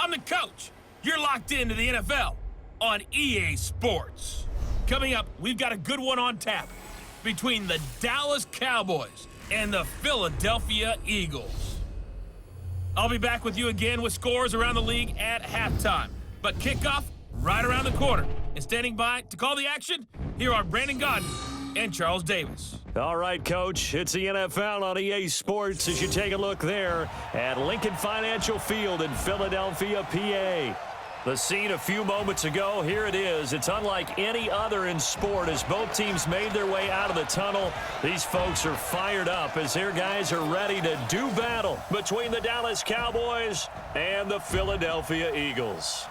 I'm the coach. You're locked into the NFL on EA Sports. Coming up, we've got a good one on tap between the Dallas Cowboys and the Philadelphia Eagles. I'll be back with you again with scores around the league at halftime. But kickoff right around the corner. And standing by to call the action, here are Brandon Godden and Charles Davis. All right, Coach, it's the NFL on EA Sports as you take a look there at Lincoln Financial Field in Philadelphia, PA. The scene a few moments ago, here it is. It's unlike any other in sport as both teams made their way out of the tunnel. These folks are fired up as their guys are ready to do battle between the Dallas Cowboys and the Philadelphia Eagles.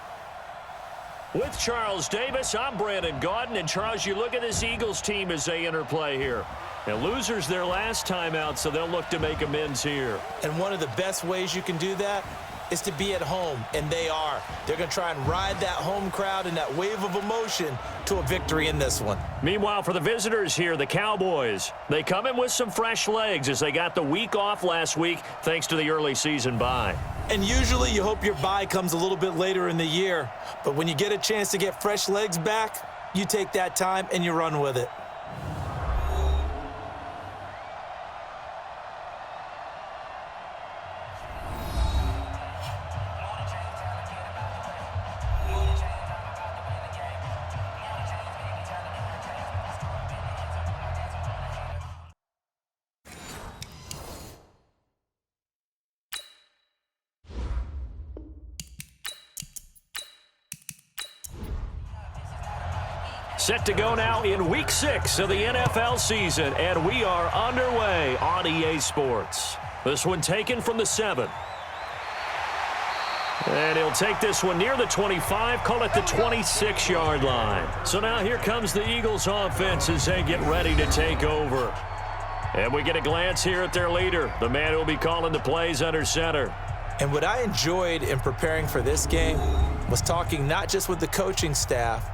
With Charles Davis, I'm Brandon Godden. And Charles, you look at this Eagles team as they interplay here. And losers their last time out, so they'll look to make amends here. And one of the best ways you can do that is to be at home, and they are. They're going to try and ride that home crowd and that wave of emotion to a victory in this one. Meanwhile, for the visitors here, the Cowboys, they come in with some fresh legs as they got the week off last week thanks to the early season bye. And usually you hope your bye comes a little bit later in the year, but when you get a chance to get fresh legs back, you take that time and you run with it. Set to go now in Week 6 of the NFL season, and we are underway on EA Sports. This one taken from the 7. And he'll take this one near the 25, call it the 26-yard line. So now here comes the Eagles offense as they get ready to take over. And we get a glance here at their leader, the man who will be calling the plays under center. And what I enjoyed in preparing for this game was talking not just with the coaching staff,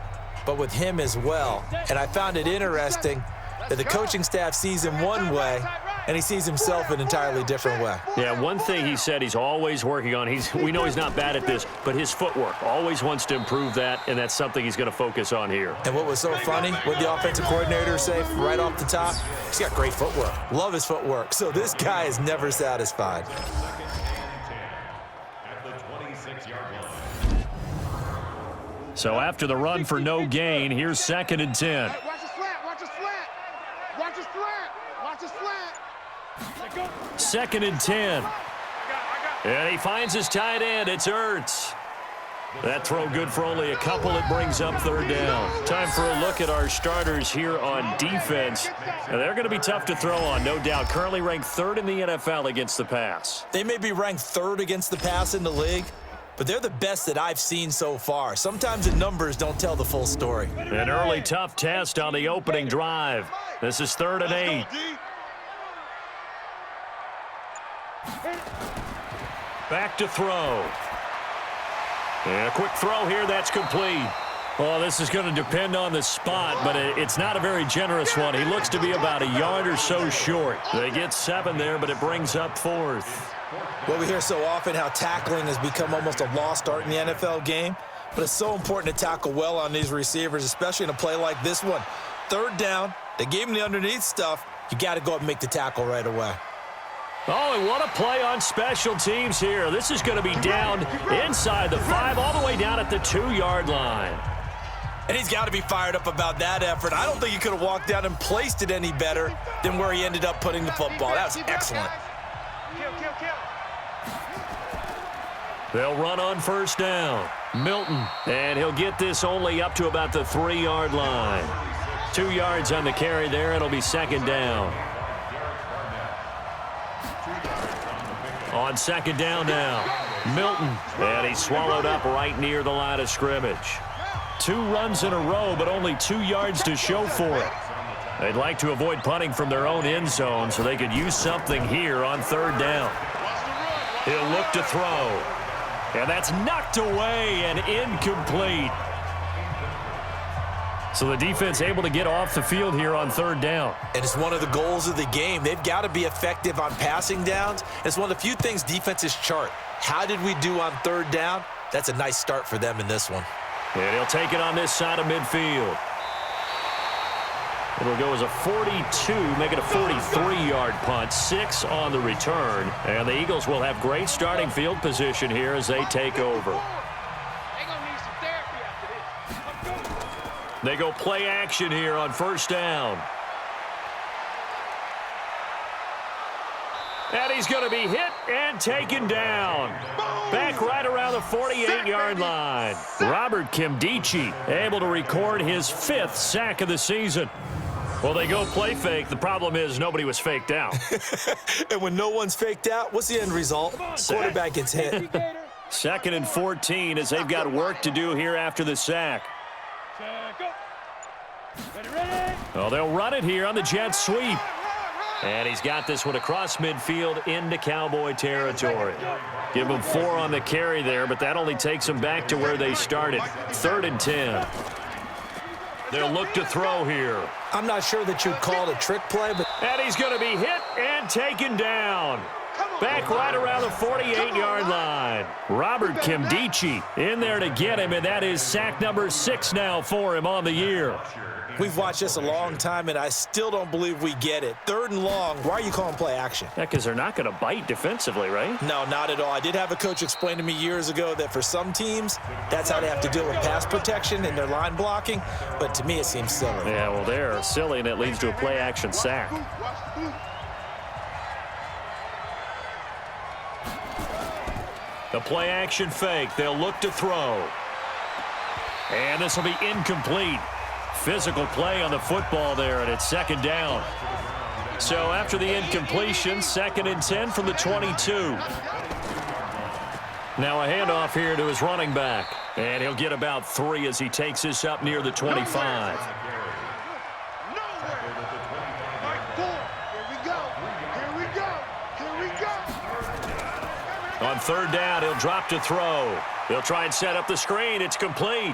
but with him as well. And I found it interesting that the coaching staff sees him one way and he sees himself an entirely different way. Yeah, one thing he said he's always working on, we know he's not bad at this, but his footwork, always wants to improve that, and that's something he's going to focus on here. And what was so funny, what the offensive coordinator said right off the top, he's got great footwork. Love his footwork. So this guy is never satisfied. So after the run for no gain, here's 2nd and 10. Watch his flat, watch his flat. Watch his flat, watch his flat. 2nd and 10. And he finds his tight end. It's Ertz. That throw good for only a couple. It brings up 3rd down. Time for a look at our starters here on defense. And they're going to be tough to throw on, no doubt. Currently ranked 3rd in the NFL against the pass. They may be ranked 3rd against the pass in the league, but they're the best that I've seen so far. Sometimes the numbers don't tell the full story. An early tough test on the opening drive. This is 3rd and 8. Back to throw. And a quick throw here, that's complete. Well, this is going to depend on the spot, but it's not a very generous one. He looks to be about a yard or so short. They get 7 there, but it brings up 4th. Well, we hear so often how tackling has become almost a lost art in the NFL game, but it's so important to tackle well on these receivers, especially in a play like this one. 3rd down, they gave him the underneath stuff. You got to go up and make the tackle right away. Oh, and what a play on special teams here. This is going to be down inside the 5, all the way down at the 2-yard line. And he's got to be fired up about that effort. I don't think he could have walked down and placed it any better than where he ended up putting the football. That was excellent. They'll run on 1st down. Milton, and he'll get this only up to about the 3-yard line. 2 yards on the carry there. It'll be 2nd down. On 2nd down now, Milton, and he's swallowed up right near the line of scrimmage. 2 runs in a row, but only 2 yards to show for it. They'd like to avoid punting from their own end zone so they could use something here on 3rd down. He'll look to throw. And that's knocked away and incomplete. So the defense able to get off the field here on 3rd down. And it's one of the goals of the game. They've got to be effective on passing downs. It's one of the few things defenses chart. How did we do on 3rd down? That's a nice start for them in this one. And he'll take it on this side of midfield. It'll go as a 42, make it a 43-yard punt, 6 on the return. And the Eagles will have great starting field position here as they take over. They go play action here on first down. And he's going to be hit and taken down. Back right around the 48-yard line. Robert Kimdichie able to record his 5th sack of the season. Well, they go play fake. The problem is nobody was faked out. And when no one's faked out, what's the end result? Quarterback gets hit. 2nd and 14 as they've got work to do here after the sack. Well, they'll run it here on the jet sweep. And he's got this one across midfield into Cowboy territory. Give them 4 on the carry there, but that only takes them back to where they started. 3rd and 10. They'll look to throw here. I'm not sure that you'd call it a trick play, but... And he's going to be hit and taken down. Back right around the 48-yard line. Robert Kimdichie in there to get him, and that is sack number 6 now for him on the year. We've watched this a long time, and I still don't believe we get it. 3rd and long, why are you calling play action? Yeah, because they're not going to bite defensively, right? No, not at all. I did have a coach explain to me years ago that for some teams, that's how they have to deal with pass protection and their line blocking, but to me it seems silly. Yeah, well, they're silly, and it leads to a play action sack. The play action fake. They'll look to throw. And this will be incomplete. Physical play on the football there, and it's 2nd down. So after the incompletion, 2nd and 10 from the 22. Now a handoff here to his running back. And he'll get about 3 as he takes this up near the 25. On 3rd down, he'll drop to throw. They'll try and set up the screen. It's complete.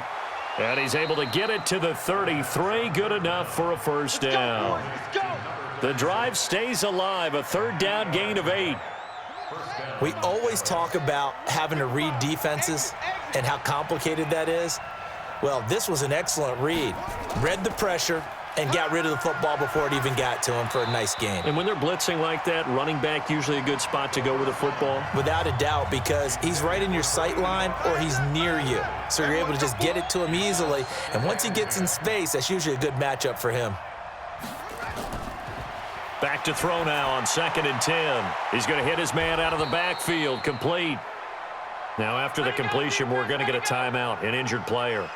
And he's able to get it to the 33. Good enough for a 1st down. The drive stays alive. A 3rd down gain of 8. We always talk about having to read defenses and how complicated that is. Well, this was an excellent read. Read the pressure and got rid of the football before it even got to him for a nice gain. And when they're blitzing like that, running back usually a good spot to go with the football? Without a doubt, because he's right in your sight line or he's near you. So you're able to just get it to him easily. And once he gets in space, that's usually a good matchup for him. Back to throw now on 2nd and 10. He's going to hit his man out of the backfield. Complete. Now after the completion, we're going to get a timeout, an injured player.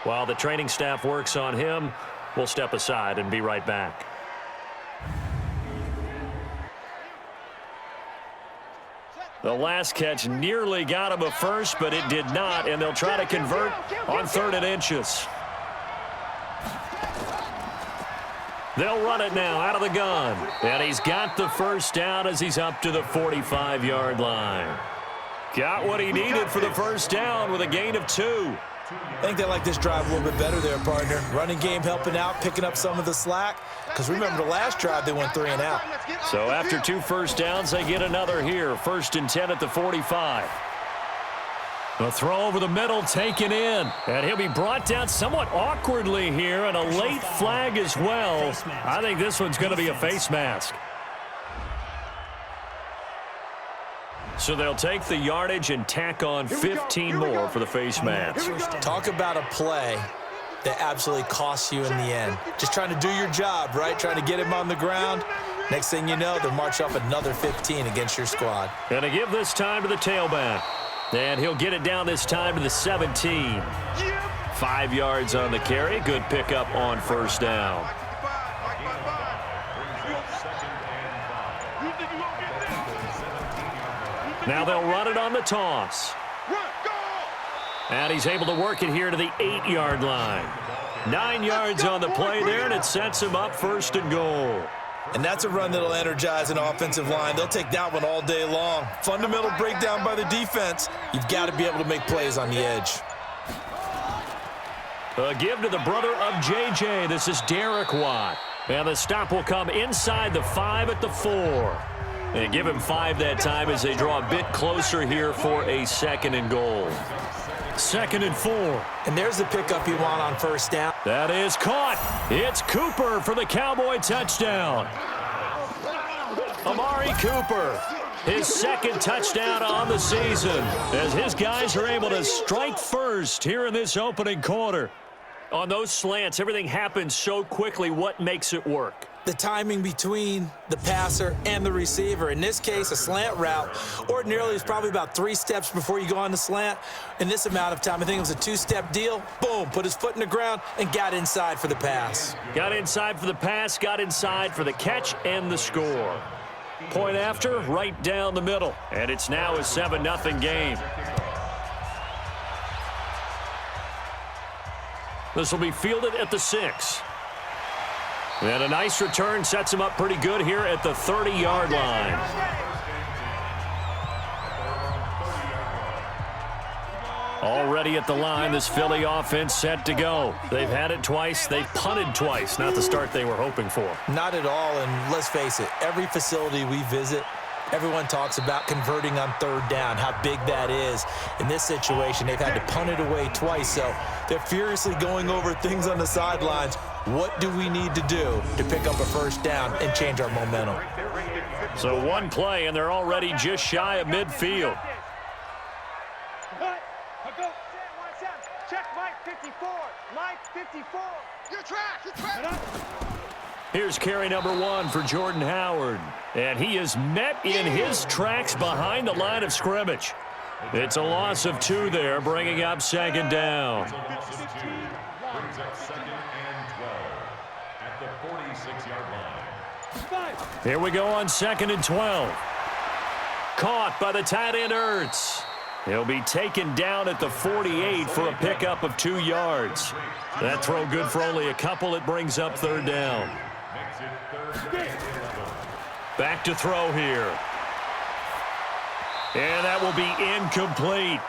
While the training staff works on him, we'll step aside and be right back. The last catch nearly got him a first, but it did not, and they'll try to convert on 3rd and inches. They'll run it now out of the gun, and he's got the 1st down as he's up to the 45-yard line. Got what he needed for the 1st down with a gain of 2. I think they like this drive a little bit better there, partner. Running game helping out, picking up some of the slack. Because remember the last drive, they went 3 and out. So after 2 first downs, they get another here. 1st and 10 at the 45. A throw over the middle taken in. And he'll be brought down somewhat awkwardly here, and a late flag as well. I think this one's going to be a face mask. So they'll take the yardage and tack on 15 more for the face mask. Talk about a play that absolutely costs you in the end. Just trying to do your job, right? Trying to get him on the ground. Next thing you know, they'll march up another 15 against your squad. And to give this time to the tailback. And he'll get it down this time to the 17. 5 yards on the carry. Good pickup on 1st down. Now they'll run it on the toss. And he's able to work it here to the 8-yard line. 9 yards on the play there, and it sets him up 1st and goal. And that's a run that'll energize an offensive line. They'll take that one all day long. Fundamental breakdown by the defense. You've got to be able to make plays on the edge. A give to the brother of J.J. This is Derek Watt. And the stop will come inside the 5 at the 4. They give him 5 that time as they draw a bit closer here for a 2nd and goal. 2nd and 4. And there's the pickup you want on first down. That is caught. It's Cooper for the Cowboy touchdown. Amari Cooper, his 2nd touchdown on the season, as his guys are able to strike first here in this opening quarter. On those slants, everything happens so quickly. What makes it work? The timing between the passer and the receiver. In this case, a slant route ordinarily is probably about 3 steps before you go on the slant. In this amount of time, I think it was a 2-step deal. Boom, put his foot in the ground and got inside for the pass. Got inside for the pass, got inside for the catch and the score. Point after, right down the middle. And it's now a 7-0 game. This will be fielded at the 6. And a nice return sets him up pretty good here at the 30-yard line. Already at the line, this Philly offense set to go. They've had it twice. They've punted twice. Not the start they were hoping for. Not at all, and let's face it, every facility we visit, everyone talks about converting on 3rd down, how big that is. In this situation, they've had to punt it away twice, so they're furiously going over things on the sidelines. What do we need to do to pick up a first down and change our momentum? So 1 play, and they're already just shy of midfield. Check Mike 54. Mike 54. Your track. Here's carry number 1 for Jordan Howard. And he is met in his tracks behind the line of scrimmage. It's a loss of 2 there, bringing up 2nd down. Brings up 2nd and 12 at the 46-yard line. Here we go on 2nd and 12. Caught by the tight end Ertz. He'll be taken down at the 48 for a pickup of 2 yards. That throw good for only a couple. It brings up 3rd down. Back to throw here. And that will be incomplete.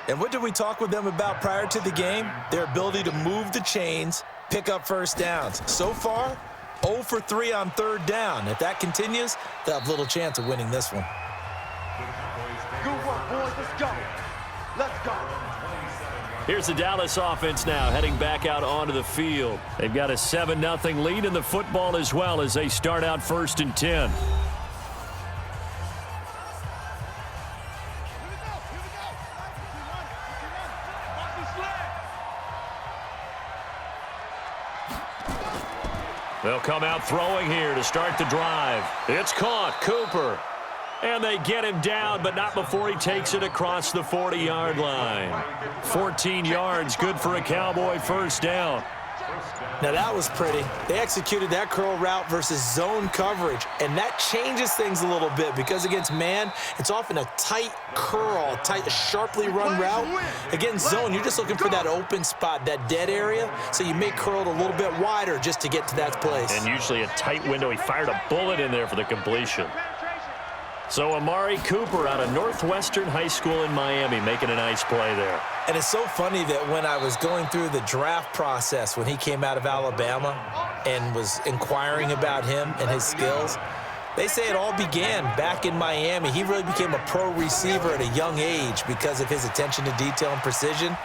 And what did we talk with them about prior to the game? Their ability to move the chains, pick up first downs. So far, 0 for 3 on 3rd down. If that continues, they'll have little chance of winning this one. Good work, boys. Let's go. Let's go. Here's the Dallas offense now heading back out onto the field. They've got a 7-0 lead in the football as well as they start out 1st and 10. They'll come out throwing here to start the drive. It's caught, Cooper. And they get him down, but not before he takes it across the 40-yard line. 14 yards, good for a Cowboy first down. Now that was pretty. They executed that curl route versus zone coverage, and that changes things a little bit because against man, it's often a tight curl, tight, sharply run route. Against zone, you're just looking for that open spot, that dead area, so you may curl it a little bit wider just to get to that place. And usually a tight window. He fired a bullet in there for the completion. So Amari Cooper out of Northwestern High School in Miami making a nice play there. And it's so funny that when I was going through the draft process when he came out of Alabama and was inquiring about him and his skills, they say it all began back in Miami. He really became a pro receiver at a young age because of his attention to detail and precision.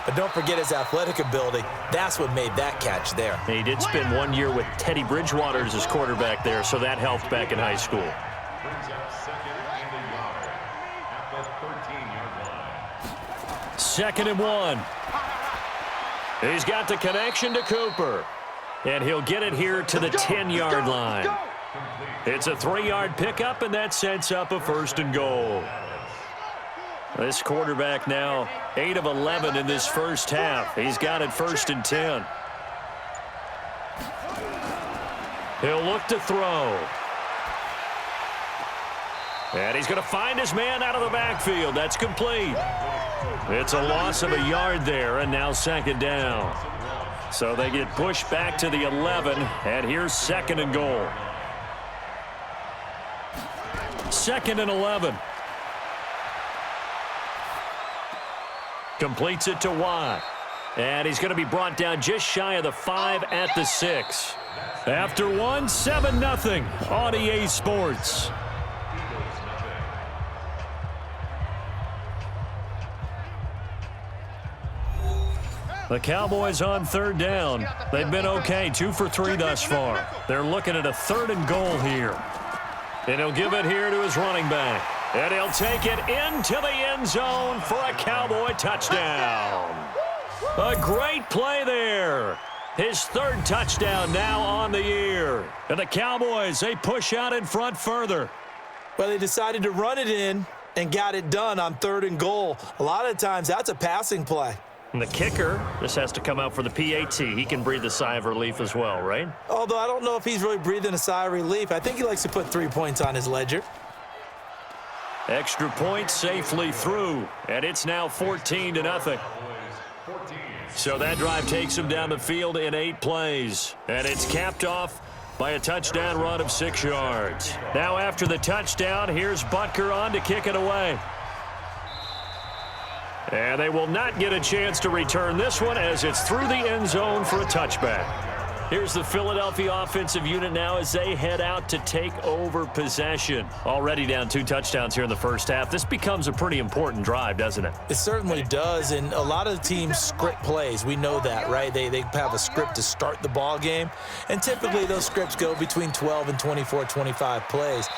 But don't forget his athletic ability. That's what made that catch there. He did spend 1 year with Teddy Bridgewater as his quarterback there, so that helped back in high school. Brings up 2nd and a yard at the 13-yard line. 2nd and 1. He's got the connection to Cooper. And he'll get it here to the 10-yard line. It's a 3-yard pickup, and that sets up a 1st and goal. This quarterback now 8 of 11 in this first half. He's got it 1st and 10. He'll look to throw. And he's going to find his man out of the backfield. That's complete. It's a loss of a yard there, and now 2nd down. So they get pushed back to the 11, and here's 2nd and goal. 2nd and 11. Completes it to Watt. And he's going to be brought down just shy of the 5 at the 6. After one, 7-0 on EA Sports. The Cowboys on third down. They've been okay, 2 for 3 thus far. They're looking at a 3rd and goal here. And he'll give it here to his running back. And he'll take it into the end zone for a Cowboy touchdown. A great play there. His 3rd touchdown now on the year. And the Cowboys, they push out in front further. Well, they decided to run it in and got it done on 3rd and goal. A lot of times, that's a passing play. And the kicker, this has to come out for the PAT. He can breathe a sigh of relief as well, right? Although I don't know if he's really breathing a sigh of relief. I think he likes to put 3 points on his ledger. Extra point safely through, and it's now 14-0. So that drive takes him down the field in 8 plays, and it's capped off by a touchdown run of 6 yards. Now after the touchdown, here's Butker on to kick it away. And they will not get a chance to return this one as it's through the end zone for a touchback. Here's the Philadelphia offensive unit now as they head out to take over possession. Already down 2 touchdowns here in the first half. This becomes a pretty important drive, doesn't it? It certainly does, and a lot of teams script plays. We know that, right? They have a script to start the ball game, and typically those scripts go between 12 and 24, 25 plays.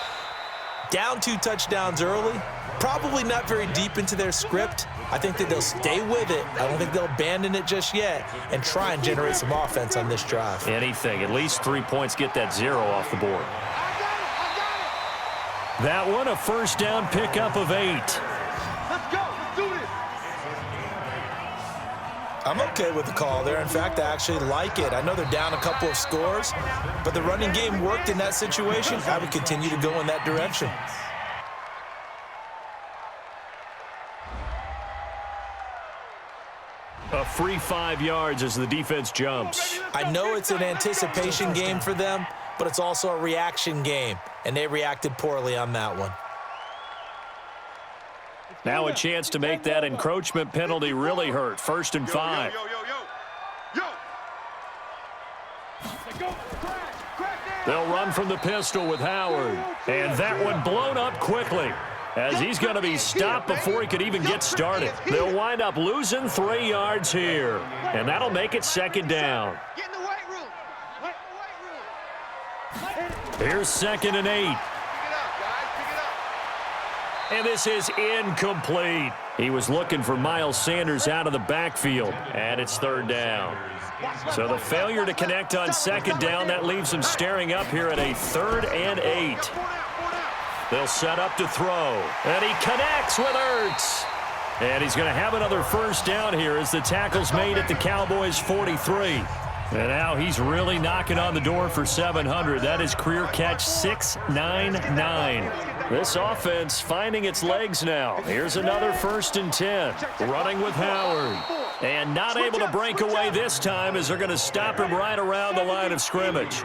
Down 2 touchdowns early, probably not very deep into their script. I think that they'll stay with it. I don't think they'll abandon it just yet and try and generate some offense on this drive. Anything. At least 3 points, get that 0 off the board. That one, a first down pickup of 8. Let's go. Let's do this. I'm okay with the call there. In fact, I actually like it. I know they're down a couple of scores, but the running game worked in that situation. I would continue to go in that direction. A free 5 yards as the defense jumps. I know it's an anticipation game for them, but it's also a reaction game, and they reacted poorly on that one. Now a chance to make that encroachment penalty really hurt. 1st and 5. They'll run from the pistol with Howard. And that one blown up quickly as he's going to be stopped before he could even get started. They'll wind up losing 3 yards here. And that'll make it 2nd down. Get in the weight room. Here's 2nd and 8. Pick it up, guys. Pick it up. And this is incomplete. He was looking for Miles Sanders out of the backfield. And it's 3rd down. So the failure to connect on 2nd down, that leaves him staring up here at a 3rd and 8. They'll set up to throw. And he connects with Ertz. And he's going to have another first down here as the tackle's made at the Cowboys' 43. And now he's really knocking on the door for 700. That is career catch 699. This offense finding its legs now. Here's another 1st and 10. Running with Howard. And not able to break away this time as they're going to stop him right around the line of scrimmage.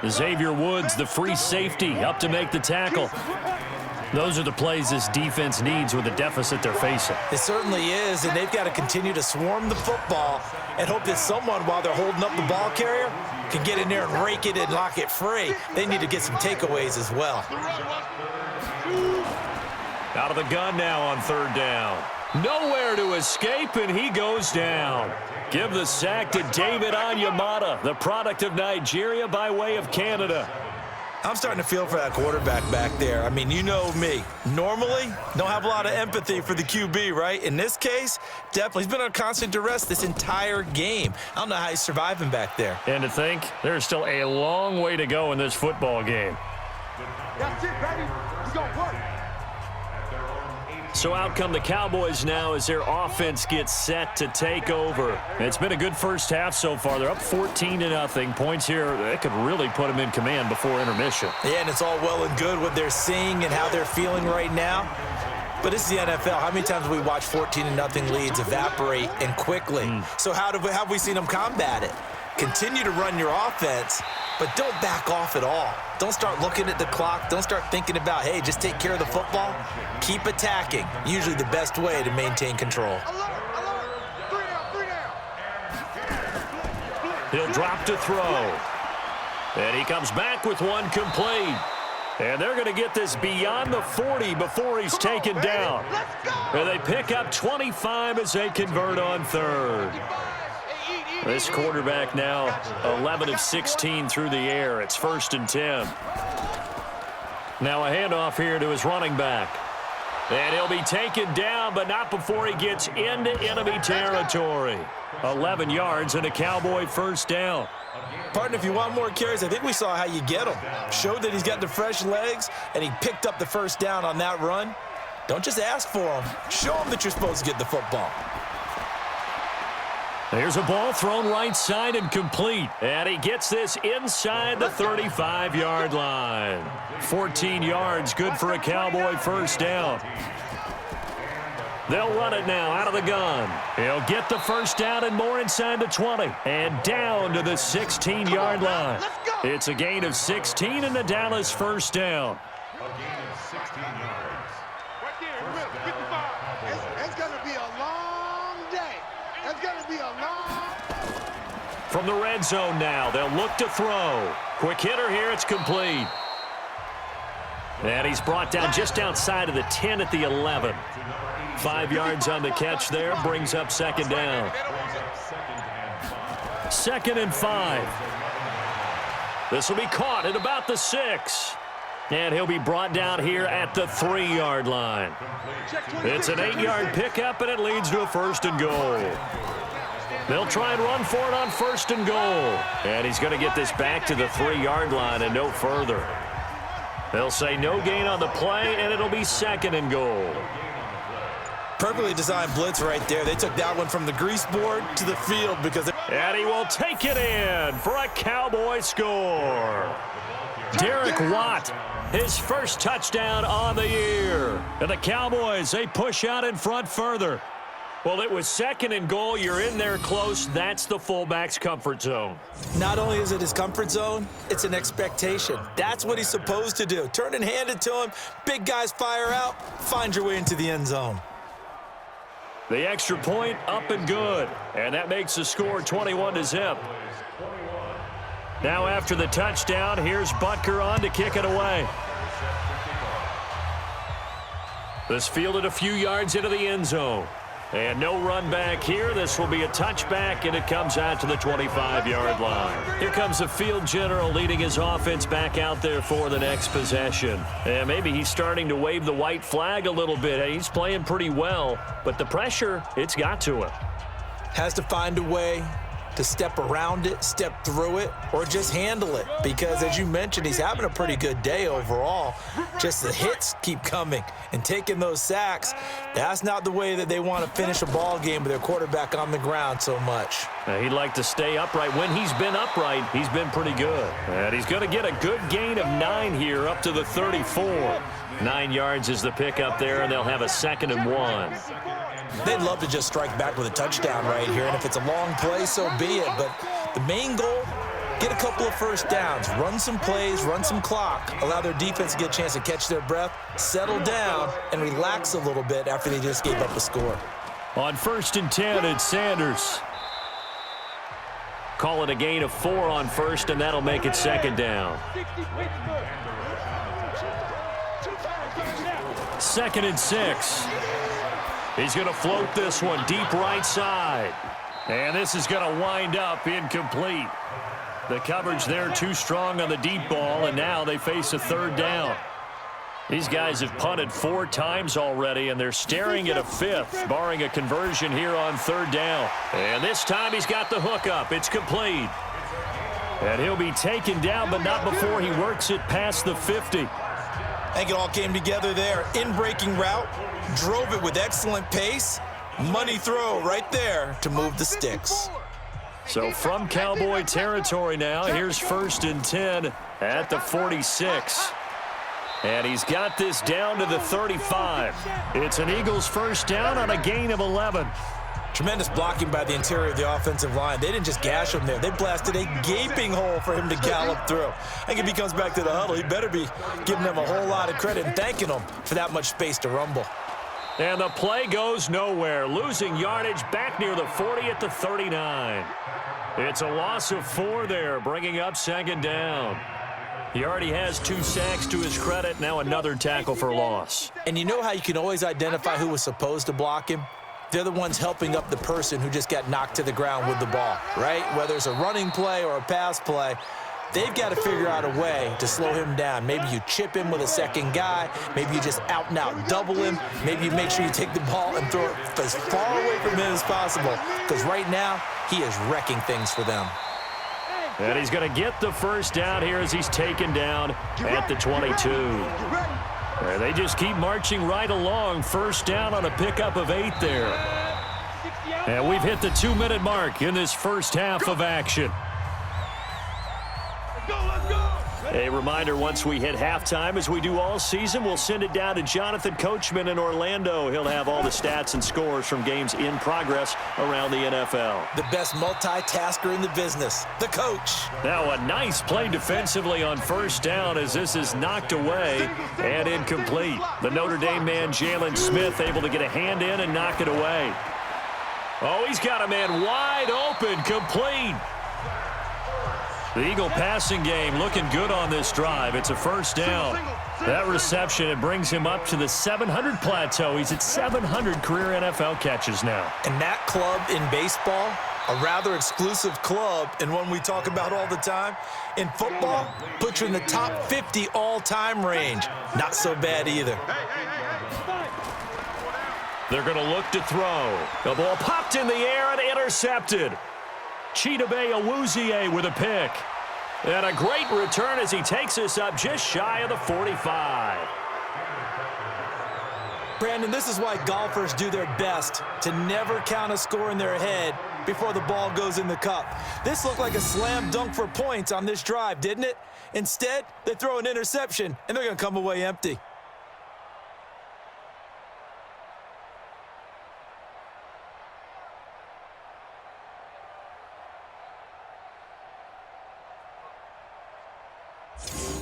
Xavier Woods, the free safety, up to make the tackle. Those are the plays this defense needs with the deficit they're facing. It certainly is, and they've got to continue to swarm the football and hope that someone, while they're holding up the ball carrier, can get in there and rake it and lock it free. They need to get some takeaways as well. Out of the gun now on 3rd down. Nowhere to escape, and he goes down. Give the sack to David Onyemata, the product of Nigeria by way of Canada. I'm starting to feel for that quarterback back there. I mean, you know me. Normally, don't have a lot of empathy for the QB, right? In this case, definitely. He's been under constant duress this entire game. I don't know how he's surviving back there. And to think, there's still a long way to go in this football game. That's it, baby. It's going to work. So out come the Cowboys now as their offense gets set to take over. And it's been a good first half so far. They're up 14-0. Points here, they could really put them in command before intermission. Yeah, and it's all well and good what they're seeing and how they're feeling right now. But this is the NFL. How many times have we watched 14-0 leads evaporate and quickly? So how have we seen them combat it? Continue to run your offense, but don't back off at all. Don't start looking at the clock. Don't start thinking about, hey, just take care of the football. Keep attacking. Usually the best way to maintain control. Alert, alert. 3 down, 3 down. He'll drop to throw. And he comes back with one complete. And they're going to get this beyond the 40 before he's taken down. And they pick up 25 as they convert on third. This quarterback now 11 of 16 through the air. It's 1st and 10. Now a handoff here to his running back. And he'll be taken down, but not before he gets into enemy territory. 11 yards and a Cowboy first down. Partner, if you want more carries, I think we saw how you get him. Showed that he's got the fresh legs, and he picked up the first down on that run. Don't just ask for him. Show him that you're supposed to get the football. There's a ball thrown right side and complete. And he gets this inside the 35-yard line. 14 yards, good for a Cowboy first down. They'll run it now out of the gun. He'll get the first down and more inside the 20. And down to the 16-yard line. It's a gain of 16 and the Dallas first down. A gain of 16 yards. Right there, 55. It's going to be a long day. It's going to be a long... From the red zone now, they'll look to throw. Quick hitter here, it's complete. And he's brought down just outside of the 10 at the 11. 5 yards on the catch there, brings up second down. 2nd and 5. This will be caught at about the 6. And he'll be brought down here at the 3-yard line. It's an 8-yard pickup, and it leads to a 1st and goal. They'll try and run for it on 1st and goal. And he's going to get this back to the 3-yard line and no further. They'll say no gain on the play, and it'll be 2nd and goal. Perfectly designed blitz right there. They took that one from the grease board to the field because... And he will take it in for a Cowboy score. Derek Watt, his first touchdown on the year. And the Cowboys, they push out in front further. Well, it was 2nd and goal. You're in there close. That's the fullback's comfort zone. Not only is it his comfort zone, it's an expectation. That's what he's supposed to do. Turn and hand it to him. Big guys fire out. Find your way into the end zone. The extra point up and good. And that makes the score 21-0. Now after the touchdown, here's Butker on to kick it away. This fielded a few yards into the end zone. And no run back here. This will be a touchback, and it comes out to the 25-yard line. Here comes the field general leading his offense back out there for the next possession. And maybe he's starting to wave the white flag a little bit. He's playing pretty well, but the pressure, it's got to him. Has to find a way to step around it, step through it, or just handle it. Because, as you mentioned, he's having a pretty good day overall. Just the hits keep coming and taking those sacks. That's not the way that they want to finish a ball game with their quarterback on the ground so much. He'd like to stay upright. When he's been upright, he's been pretty good. And he's going to get a good gain of 9 here up to the 34. 9 yards is the pickup there, and they'll have a 2nd and 1. They'd love to just strike back with a touchdown right here, and if it's a long play, so be it. But the main goal, get a couple of first downs, run some plays, run some clock, allow their defense to get a chance to catch their breath, settle down, and relax a little bit after they just gave up a score. On 1st and 10, it's Sanders. Call it a gain of 4 on 1st, and that'll make it 2nd down. 2nd and 6. He's going to float this one deep right side. And this is going to wind up incomplete. The coverage there too strong on the deep ball, and now they face a 3rd down. These guys have punted 4 times already, and they're staring at a 5th, barring a conversion here on 3rd down. And this time he's got the hook up. It's complete. And he'll be taken down, but not before he works it past the 50. I think it all came together there. In-breaking route, drove it with excellent pace. Money throw right there to move the sticks. So from Cowboy territory now, here's 1st and 10 at the 46. And he's got this down to the 35. It's an Eagles first down on a gain of 11. Tremendous blocking by the interior of the offensive line. They didn't just gash him there. They blasted a gaping hole for him to gallop through. I think if he comes back to the huddle, he better be giving them a whole lot of credit and thanking them for that much space to rumble. And the play goes nowhere, losing yardage back near the 40 at the 39. It's a loss of 4 there, bringing up second down. He already has 2 sacks to his credit, now another tackle for loss. And you know how you can always identify who was supposed to block him? They're the ones helping up the person who just got knocked to the ground with the ball, right? Whether it's a running play or a pass play, they've got to figure out a way to slow him down. Maybe you chip him with a second guy. Maybe you just out and out double him. Maybe you make sure you take the ball and throw it as far away from him as possible. Because right now, he is wrecking things for them. And he's going to get the first down here as he's taken down at the 22. And they just keep marching right along. First down on a pickup of 8 there. And we've hit the 2-minute mark in this first half of action. A reminder, once we hit halftime, as we do all season, we'll send it down to Jonathan Coachman in Orlando. He'll have all the stats and scores from games in progress around the NFL. The best multitasker in the business, the coach. Now a nice play defensively on first down as this is knocked away and incomplete. The Notre Dame man, Jalen Smith, able to get a hand in and knock it away. Oh, he's got a man wide open, complete. The Eagle passing game looking good on this drive. It's a first down. That reception, it brings him up to the 700 plateau. He's at 700 career NFL catches now. And that club in baseball, a rather exclusive club and one we talk about all the time. In football, puts you in the top 50 all-time range. Not so bad either. They're going to look to throw. The ball popped in the air and intercepted. Chidobe Awuzie with a pick. And a great return as he takes us up just shy of the 45. Brandon, this is why golfers do their best to never count a score in their head before the ball goes in the cup. This looked like a slam dunk for points on this drive, didn't it? Instead, they throw an interception, and they're going to come away empty.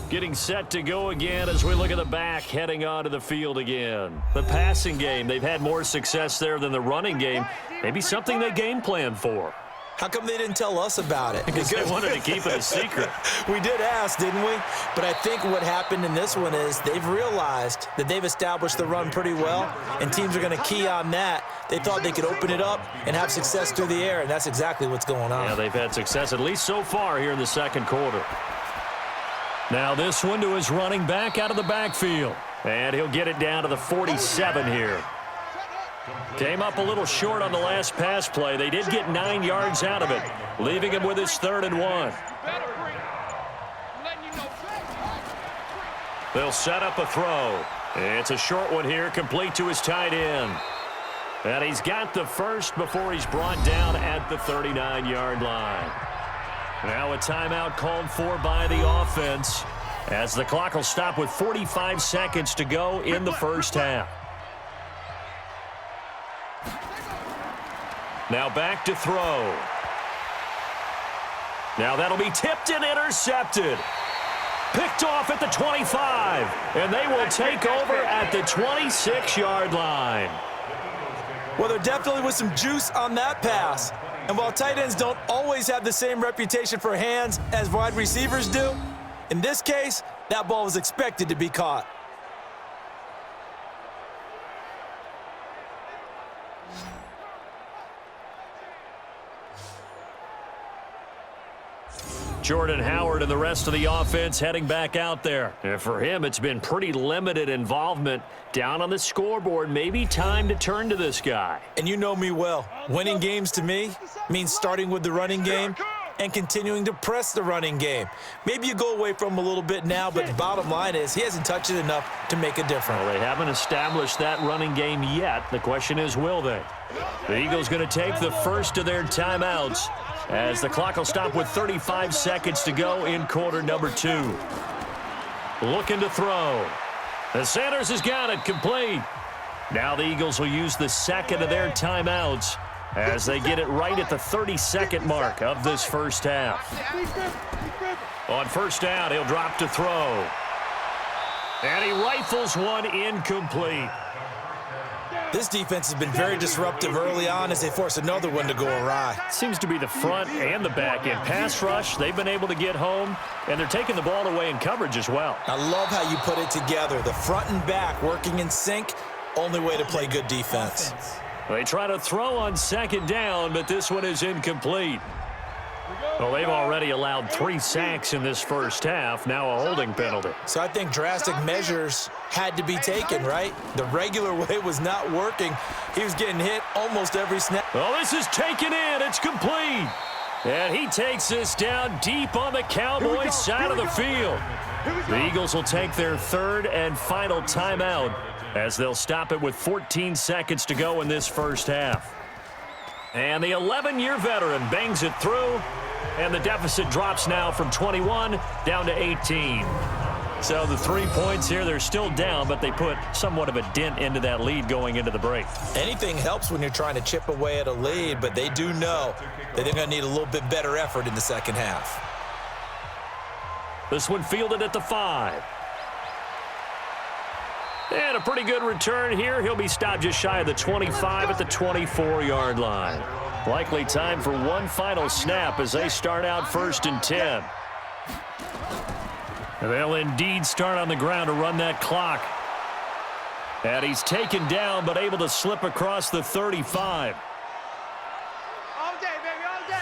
Getting set to go again as we look at the back, heading onto the field again. The passing game, they've had more success there than the running game. Maybe something they game plan for. How come they didn't tell us about it? Because they wanted to keep it a secret. We did ask, didn't we? But I think what happened in this one is they've realized that they've established the run pretty well, and teams are going to key on that. They thought they could open it up and have success through the air, and that's exactly what's going on. Yeah, they've had success, at least so far here in the second quarter. Now this one to his running back out of the backfield. And he'll get it down to the 47 here. Came up a little short on the last pass play. They did get 9 yards out of it, leaving him with his 3rd and 1. They'll set up a throw. It's a short one here, complete to his tight end. And he's got the first before he's brought down at the 39-yard line. Now a timeout called for by the offense as the clock will stop with 45 seconds to go in the first half. Now back to throw. Now that'll be tipped and intercepted. Picked off at the 25, and they will take over at the 26-yard line. Well, there definitely was some juice on that pass. And while tight ends don't always have the same reputation for hands as wide receivers do, in this case, that ball was expected to be caught. Jordan Howard and the rest of the offense heading back out there. And for him, it's been pretty limited involvement down on the scoreboard. Maybe time to turn to this guy. And you know me well. Winning games to me means starting with the running game and continuing to press the running game. Maybe you go away from him a little bit now, but the bottom line is he hasn't touched it enough to make a difference. Well, they haven't established that running game yet. The question is, will they? The Eagles going to take the first of their timeouts as the clock will stop with 35 seconds to go in quarter number 2. Looking to throw. And Sanders has got it complete. Now the Eagles will use the second of their timeouts as they get it right at the 30-second mark of this first half. On first down, he'll drop to throw. And he rifles one incomplete. This defense has been very disruptive early on as they force another one to go awry. Seems to be the front and the back end. Pass rush, they've been able to get home, and they're taking the ball away in coverage as well. I love how you put it together. The front and back working in sync, only way to play good defense. They try to throw on second down, but this one is incomplete. Well, they've already allowed 3 sacks in this first half, now a holding penalty. So I think drastic measures had to be taken, right? The regular way was not working. He was getting hit almost every snap. Well, this is taken in. It's complete. And he takes this down deep on the Cowboys side of the field. The Eagles will take their 3rd and final timeout as they'll stop it with 14 seconds to go in this first half. And the 11-year veteran bangs it through, and the deficit drops now from 21 down to 18. So the 3 points here, they're still down, but they put somewhat of a dent into that lead going into the break. Anything helps when you're trying to chip away at a lead, but they do know that they're going to need a little bit better effort in the second half. This one fielded at the 5. And a pretty good return here. He'll be stopped just shy of the 25 at the 24-yard line. Likely time for one final snap as they start out 1st and 10. They'll indeed start on the ground to run that clock. And he's taken down but able to slip across the 35. All day, baby, all day.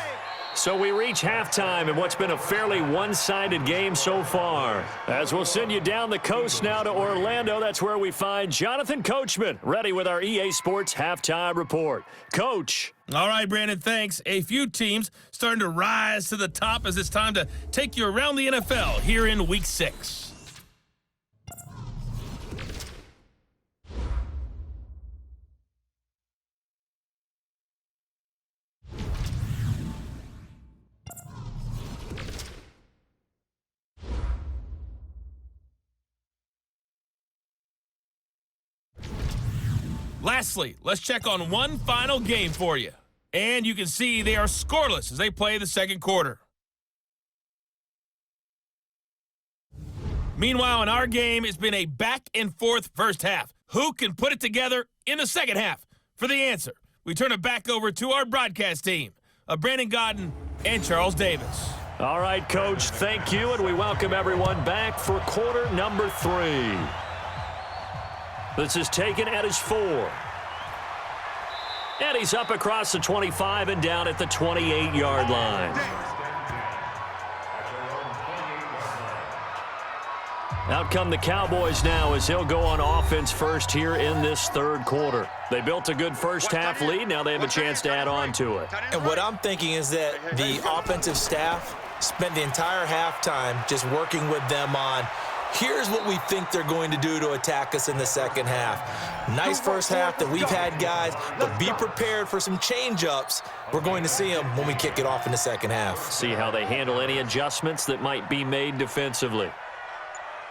So we reach halftime in what's been a fairly one-sided game so far. As we'll send you down the coast now to Orlando, that's where we find Jonathan Coachman, ready with our EA Sports Halftime Report. Coach. All right, Brandon, thanks. A few teams starting to rise to the top as it's time to take you around the NFL here in Week 6. Lastly, let's check on one final game for you. And you can see they are scoreless as they play the second quarter. Meanwhile, in our game, it's been a back-and-forth first half. Who can put it together in the second half? For the answer, we turn it back over to our broadcast team of Brandon Godden and Charles Davis. All right, Coach, thank you, and we welcome everyone back for quarter number 3. This is taken at his 4. And he's up across the 25 and down at the 28-yard line. Out come the Cowboys now as he'll go on offense first here in this third quarter. They built a good first half lead. Now they have a chance to add on to it. And what I'm thinking is that the offensive staff spent the entire halftime just working with them on here's what we think they're going to do to attack us in the second half. Nice first half that we've had, guys, but be prepared for some change-ups. We're going to see them when we kick it off in the second half. See how they handle any adjustments that might be made defensively.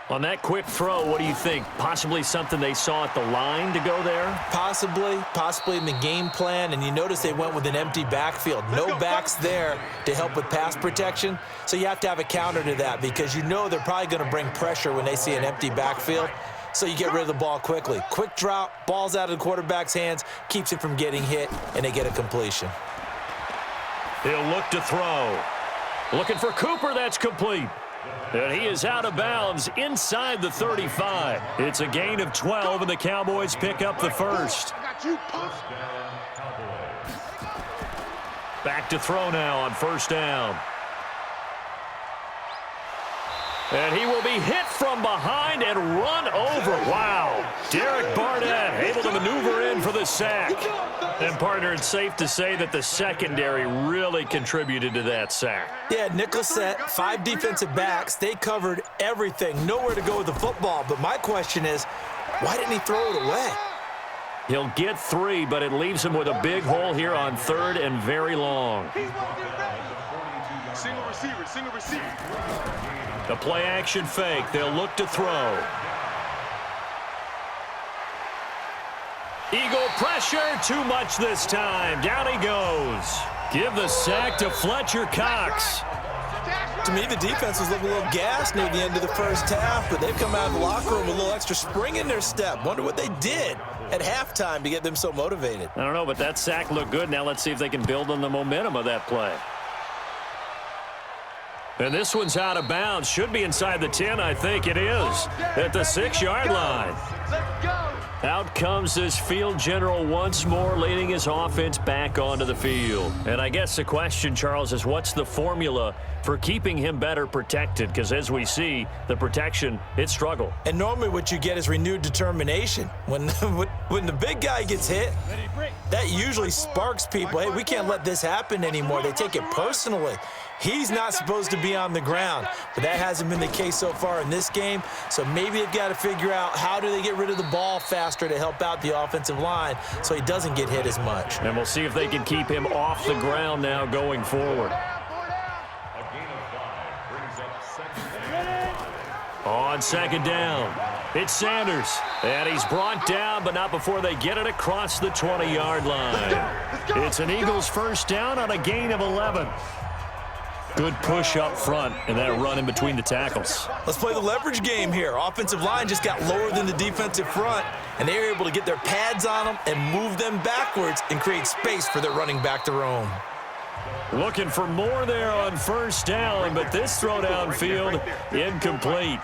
On that quick throw, what do you think? Possibly something they saw at the line to go there? Possibly in the game plan, and you notice they went with an empty backfield. No backs there to help with pass protection, so you have to have a counter to that because you know they're probably going to bring pressure when they see an empty backfield, so you get rid of the ball quickly. Quick drop, ball's out of the quarterback's hands, keeps it from getting hit, and they get a completion. He'll look to throw. Looking for Cooper, that's complete. And he is out of bounds inside the 35. It's a gain of 12, and the Cowboys pick up the first. Back to throw now on first down. And he will be hit from behind and run over. Wow. Derek Barnett able to maneuver in for the sack. And, partner, it's safe to say that the secondary really contributed to that sack. Yeah, nickel set, 5 defensive backs. They covered everything. Nowhere to go with the football. But my question is, why didn't he throw it away? He'll get 3, but it leaves him with a big hole here on third and very long. Single receiver. The play-action fake. They'll look to throw. Eagle pressure, too much this time. Down he goes. Give the sack to Fletcher Cox. To me, the defense was looking a little gassed near the end of the first half, but they've come out of the locker room with a little extra spring in their step. Wonder what they did at halftime to get them so motivated. I don't know, but that sack looked good. Now let's see if they can build on the momentum of that play. And this one's out of bounds. Should be inside the 10, I think it is. At the 6-yard line. Let's go. Out comes this field general once more, leading his offense back onto the field. And I guess the question, Charles, is what's the formula for keeping him better protected? Because as we see, the protection, it struggled. And normally what you get is renewed determination. When the big guy gets hit, that usually sparks people. Hey, we can't let this happen anymore. They take it personally. He's not supposed to be on the ground, but that hasn't been the case so far in this game. So maybe they've got to figure out how do they get rid of the ball faster to help out the offensive line so he doesn't get hit as much. And we'll see if they can keep him off the ground now going forward. On second down, it's Sanders. And he's brought down, but not before they get it across the 20-yard line. It's an Eagles first down on a gain of 11. Good push up front and that run in between the tackles. Let's play the leverage game here. Offensive line just got lower than the defensive front, and they were able to get their pads on them and move them backwards and create space for their running back to roam. Looking for more there on first down, but this throw downfield incomplete.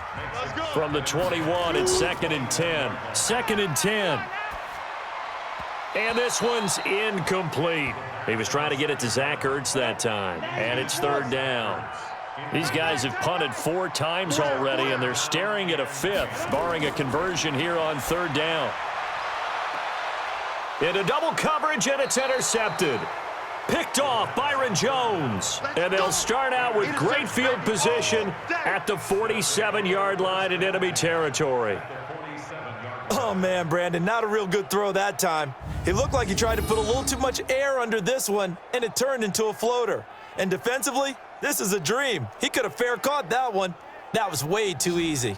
From the 21, it's 2nd and 10. 2nd and 10. And this one's incomplete. He was trying to get it to Zach Ertz that time, and it's 3rd down. These guys have punted 4 times already, and they're staring at a 5th, barring a conversion here on 3rd down. Into double coverage, and it's intercepted. Picked off Byron Jones. And they'll start out with great field position at the 47-yard line in enemy territory. Oh, man, Brandon, not a real good throw that time. It looked like he tried to put a little too much air under this one, and it turned into a floater. And defensively, this is a dream. He could have fair caught that one. That was way too easy.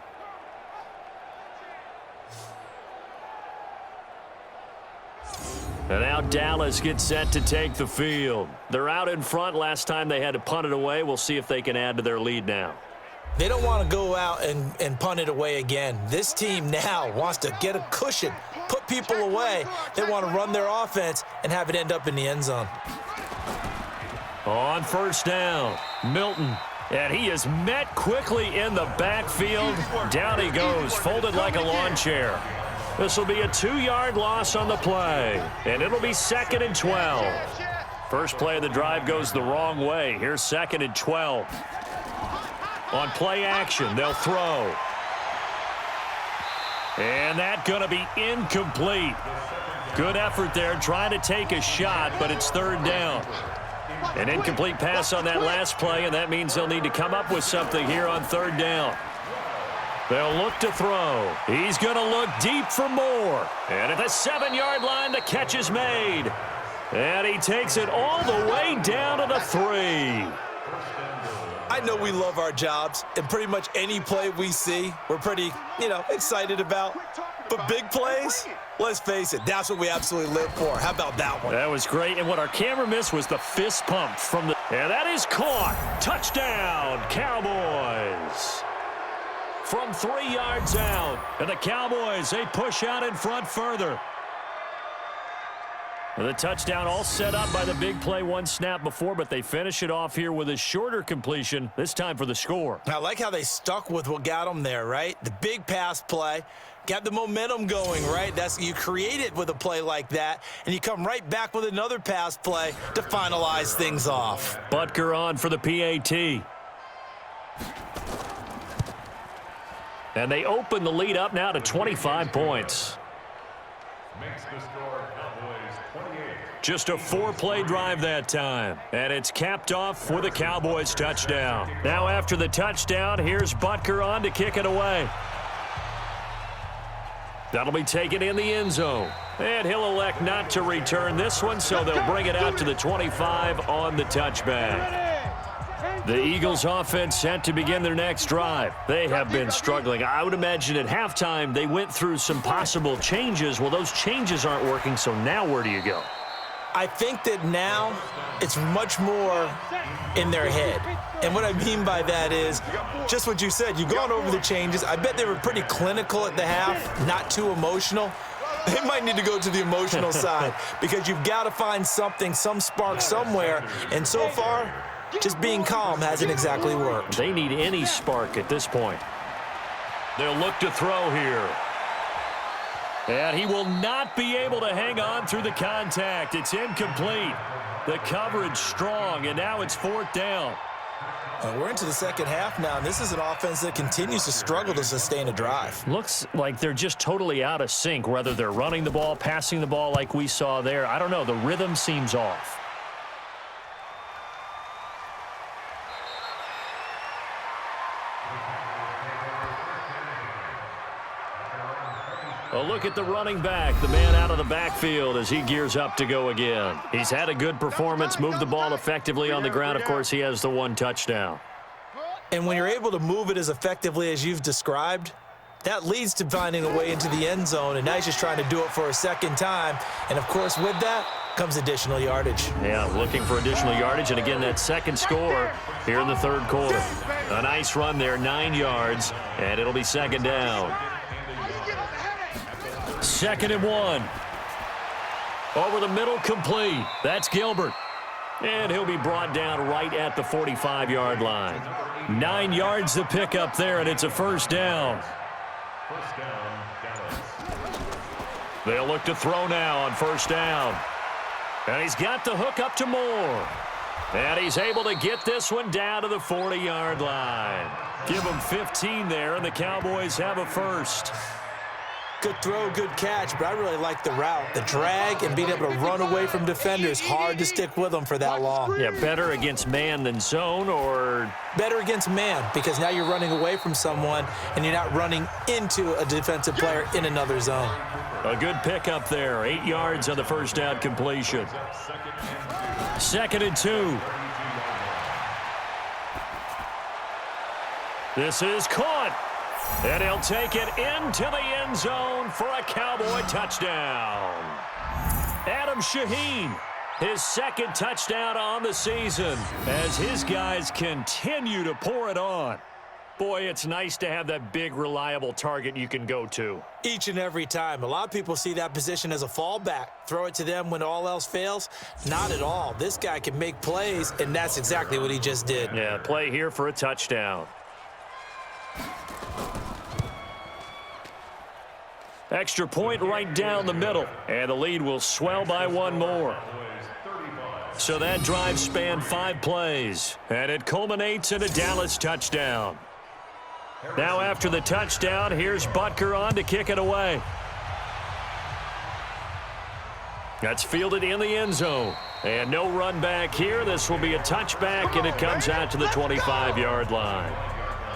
And now Dallas gets set to take the field. They're out in front. Last time they had to punt it away. We'll see if they can add to their lead now. They don't want to go out and punt it away again. This team now wants to get a cushion, put people away. They want to run their offense and have it end up in the end zone. On first down, Milton. And he is met quickly in the backfield. Down he goes, folded like a lawn chair. This will be a 2-yard loss on the play, and it'll be 2nd and 12. First play of the drive goes the wrong way. Here's 2nd and 12. On play action, they'll throw. And that's going to be incomplete. Good effort there, trying to take a shot, but it's 3rd down. An incomplete pass on that last play, and that means they'll need to come up with something here on 3rd down. They'll look to throw. He's going to look deep for more. And at the 7-yard line, the catch is made. And he takes it all the way down to the 3. I know we love our jobs, and pretty much any play we see, we're pretty, excited about. But big plays, let's face it, that's what we absolutely live for. How about that one? That was great, and what our camera missed was the fist pump from the... And that is caught. Touchdown, Cowboys. From 3 yards out, and the Cowboys, they push out in front further. The touchdown all set up by the big play one snap before, but they finish it off here with a shorter completion, this time for the score. I like how they stuck with what got them there, right? The big pass play, got the momentum going, right? You create it with a play like that, and you come right back with another pass play to finalize things off. Butker on for the PAT. And they open the lead up now to 25 points. Makes the score Cowboys 28. Just a 4-play drive that time. And it's capped off with a Cowboys touchdown. Now after the touchdown, here's Butker on to kick it away. That'll be taken in the end zone. And he'll elect not to return this one, so they'll bring it out to the 25 on the touchback. The Eagles offense set to begin their next drive. They have been struggling. I would imagine at halftime they went through some possible changes. Well, those changes aren't working, so now where do you go? I think that now it's much more in their head. And what I mean by that is just what you said. You've gone over the changes. I bet they were pretty clinical at the half, not too emotional. They might need to go to the emotional side because you've got to find something, some spark somewhere. And so far, just being calm hasn't exactly worked. They need any spark at this point. They'll look to throw here. And he will not be able to hang on through the contact. It's incomplete. The coverage strong, and now it's 4th down. We're into the second half now, and this is an offense that continues to struggle to sustain a drive. Looks like they're just totally out of sync, whether they're running the ball, passing the ball like we saw there. I don't know. The rhythm seems off. A look at the running back, the man out of the backfield as he gears up to go again. He's had a good performance, moved the ball effectively on the ground. Of course, he has the 1 touchdown. And when you're able to move it as effectively as you've described, that leads to finding a way into the end zone, and now he's just trying to do it for a second time. And, of course, with that comes additional yardage. Yeah, looking for additional yardage, and again, that second score here in the 3rd quarter. A nice run there, 9 yards, and it'll be 2nd down. 2nd and 1. Over the middle, complete. That's Gilbert. And he'll be brought down right at the 45-yard line. 9 yards to pick up there, and it's a 1st down. They'll look to throw now on 1st down. And he's got the hook up to Moore. And he's able to get this one down to the 40-yard line. Give him 15 there, and the Cowboys have a 1st. Good throw, good catch, but I really like the route. The drag and being able to run away from defenders, hard to stick with them for that long. Yeah, better against man than zone, or? Better against man, because now you're running away from someone and you're not running into a defensive player in another zone. A good pickup there. 8 yards on the 1st down completion. 2nd and 2. This is caught. And he'll take it into the end zone for a Cowboy touchdown. Adam Shaheen, his 2nd touchdown on the season as his guys continue to pour it on. Boy, it's nice to have that big, reliable target you can go to. Each and every time. A lot of people see that position as a fallback. Throw it to them when all else fails. Not at all. This guy can make plays, and that's exactly what he just did. Yeah, play here for a touchdown. Extra point right down the middle, and the lead will swell by 1 more. So that drive spanned 5 plays, and it culminates in a Dallas touchdown. Now after the touchdown, here's Butker on to kick it away. That's fielded in the end zone, and no run back here. This will be a touchback, and it comes out to the 25-yard line.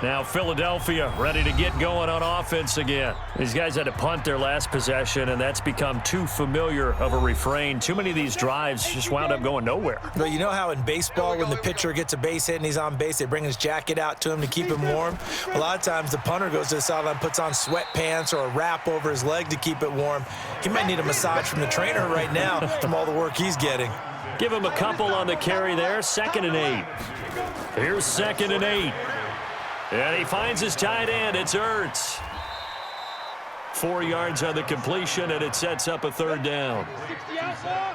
Now Philadelphia ready to get going on offense again. These guys had to punt their last possession, and that's become too familiar of a refrain. Too many of these drives just wound up going nowhere. But you know how in baseball when the pitcher gets a base hit and he's on base, they bring his jacket out to him to keep him warm? A lot of times the punter goes to the sideline, puts on sweatpants or a wrap over his leg to keep it warm. He might need a massage from the trainer right now from all the work he's getting. Give him a couple on the carry there. 2nd and 8. Here's 2nd and 8. And he finds his tight end. It's Ertz. 4 yards on the completion, and it sets up a 3rd down.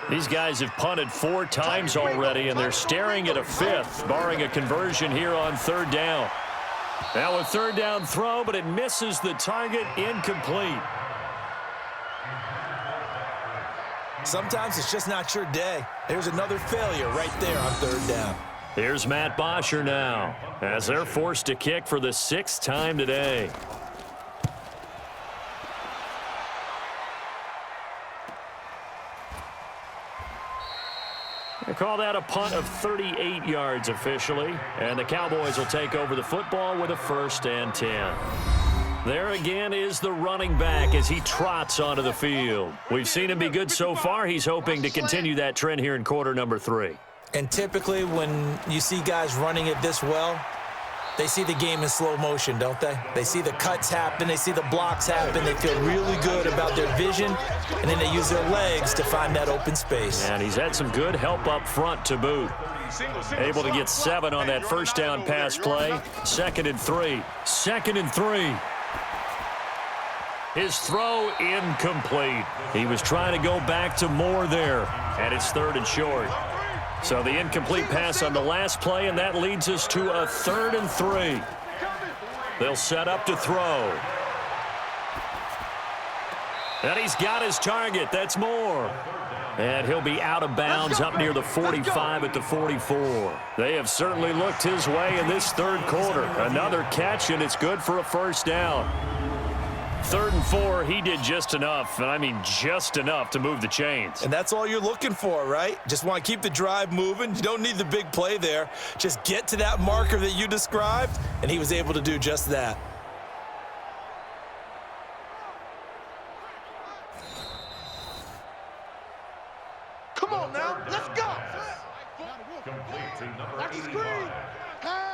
These guys have punted 4 times already, and they're staring at a 5th, barring a conversion here on 3rd down. Now a 3rd down throw, but it misses the target, incomplete. Sometimes it's just not your day. There's another failure right there on 3rd down. Here's Matt Bosher now, as they're forced to kick for the 6th time today. They call that a punt of 38 yards officially, and the Cowboys will take over the football with a 1st and 10. There again is the running back as he trots onto the field. We've seen him be good so far. He's hoping to continue that trend here in quarter number 3. And typically when you see guys running it this well, They see the game in slow motion, don't they? They see the cuts happen. They see the blocks happen. They feel really good about their vision, and then they use their legs to find that open space. And he's had some good help up front to boot. Able to get 7 on that first down pass play. 2nd and 3. 2nd and 3. His throw incomplete. He was trying to go back to Moore there, and it's 3rd and short. So the incomplete pass on the last play, and that leads us to a 3rd and 3. They'll set up to throw. And he's got his target. That's Moore. And he'll be out of bounds up near the 45 at the 44. They have certainly looked his way in this 3rd quarter. Another catch, and it's good for a first down. 3rd and 4, he did just enough, and I mean just enough to move the chains. And that's all you're looking for, right? Just want to keep the drive moving. You don't need the big play there. Just get to that marker that you described, and he was able to do just that. Come on now, let's go. Complete to number That's the 85. screen.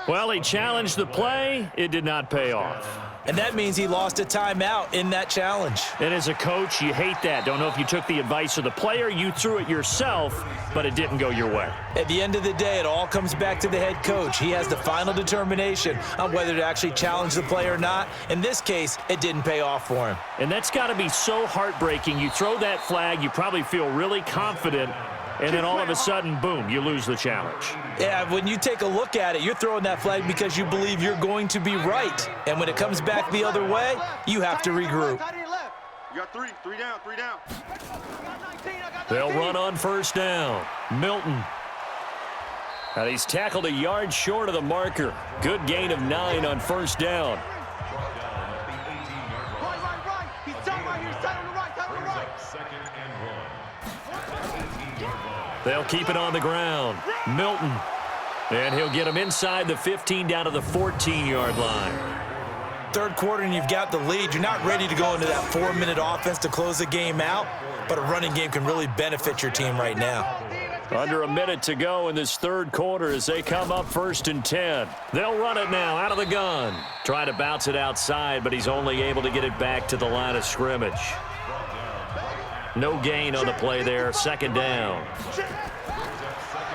Well, he challenged the play. It did not pay off. And that means he lost a timeout in that challenge. And as a coach, you hate that. Don't know if you took the advice of the player, you threw it yourself, but it didn't go your way. At the end of the day, it all comes back to the head coach. He has the final determination on whether to actually challenge the play or not. In this case, it didn't pay off for him. And that's got to be so heartbreaking. You throw that flag, you probably feel really confident, and then all of a sudden, boom, you lose the challenge. Yeah, when you take a look at it, you're throwing that flag because you believe you're going to be right. And when it comes back the other way, you have to regroup. You got three down. They'll run on first down. Milton. And he's tackled a yard short of the marker. Good gain of 9 on first down. Right. He's done right here. Side on the right. 2nd and 1. They'll keep it on the ground. Milton. And he'll get him inside the 15 down to the 14-yard line. 3rd quarter and you've got the lead. You're not ready to go into that 4-minute offense to close the game out, but a running game can really benefit your team right now. Under a minute to go in this 3rd quarter as they come up 1st and 10. They'll run it now out of the gun. Try to bounce it outside, but he's only able to get it back to the line of scrimmage. No gain on the play there. 2nd down.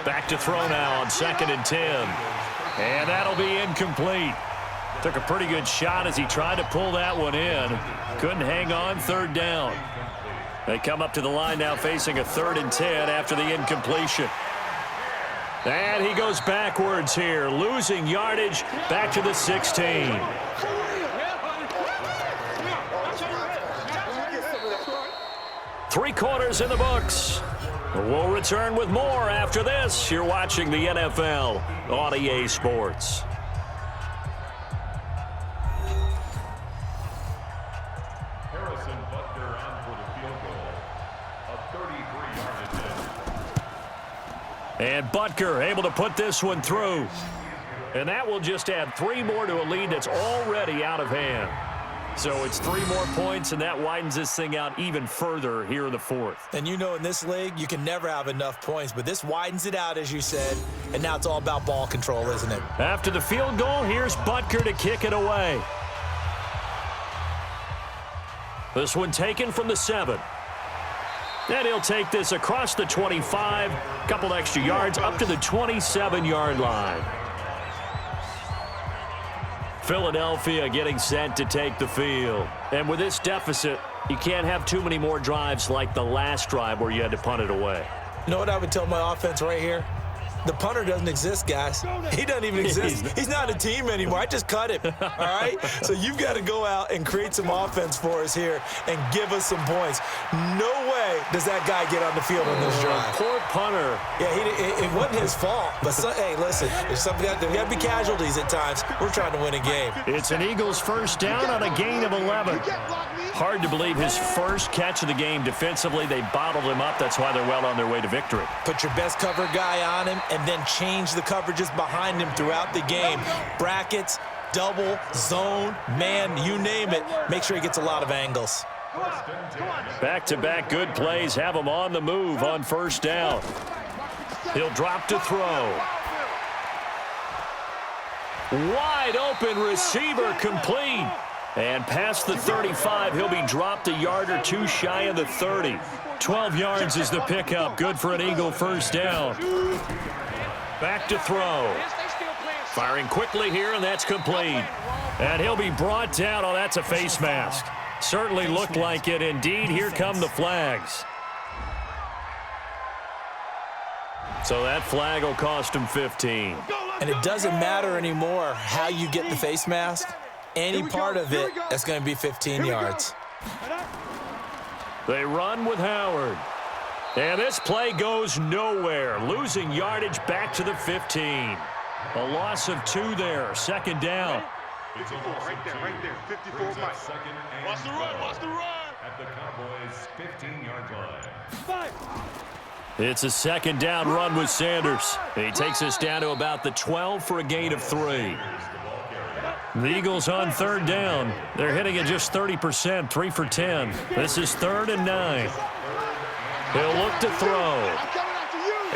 Back to throw now on 2nd and 10. And that'll be incomplete. Took a pretty good shot as he tried to pull that one in. Couldn't hang on. 3rd down. They come up to the line now facing a 3rd and 10 after the incompletion. And he goes backwards here, losing yardage back to the 16. 3 quarters in the books. We'll return with more after this. You're watching the NFL on EA Sports. Harrison Butker on for the field goal. A 33-yard attempt. And Butker able to put this one through. And that will just add 3 more to a lead that's already out of hand. So it's 3 more points, and that widens this thing out even further here in the 4th. And you know in this league, you can never have enough points, but this widens it out, as you said, and now it's all about ball control, isn't it? After the field goal, here's Butker to kick it away. This one taken from the 7. And he'll take this across the 25, couple extra yards up to the 27-yard line. Philadelphia getting set to take the field. And with this deficit, you can't have too many more drives like the last drive where you had to punt it away. You know what I would tell my offense right here? The punter doesn't exist, guys. He doesn't even exist. He's not a team anymore. I just cut him, all right? So you've got to go out and create some offense for us here and give us some points. No way does that guy get on the field on this drive. Poor punter. Yeah, it wasn't his fault. But, hey, listen, there's got to be casualties at times. We're trying to win a game. It's an Eagles first down on a gain of 11. Hard to believe his first catch of the game defensively. They bottled him up. That's why they're well on their way to victory. Put your best cover guy on him and then change the coverages behind him throughout the game. Brackets, double, zone, man, you name it. Make sure he gets a lot of angles. Back-to-back good plays have him on the move on first down. He'll drop to throw. Wide open receiver complete. And past the 35, he'll be dropped a yard or two shy of the 30. 12 yards is the pickup. Good for an Eagle first down. Back to throw. Firing quickly here, and that's complete. And he'll be brought down. Oh, that's a face mask. Certainly looked like it. Indeed, here come the flags. So that flag will cost him 15. And it doesn't matter anymore how you get the face mask. Any part of it, that's going to be 15 yards. They run with Howard. And this play goes nowhere. Losing yardage back to the 15. A loss of 2 there. Second down. 54, right there. 54 right. Watch the run. At the Cowboys' 15-yard line. It's a second down run with Sanders. He takes us down to about the 12 for a gain of 3. The Eagles on third down. They're hitting it just 30%, 3 for 10. This is 3rd and 9. He'll look to throw.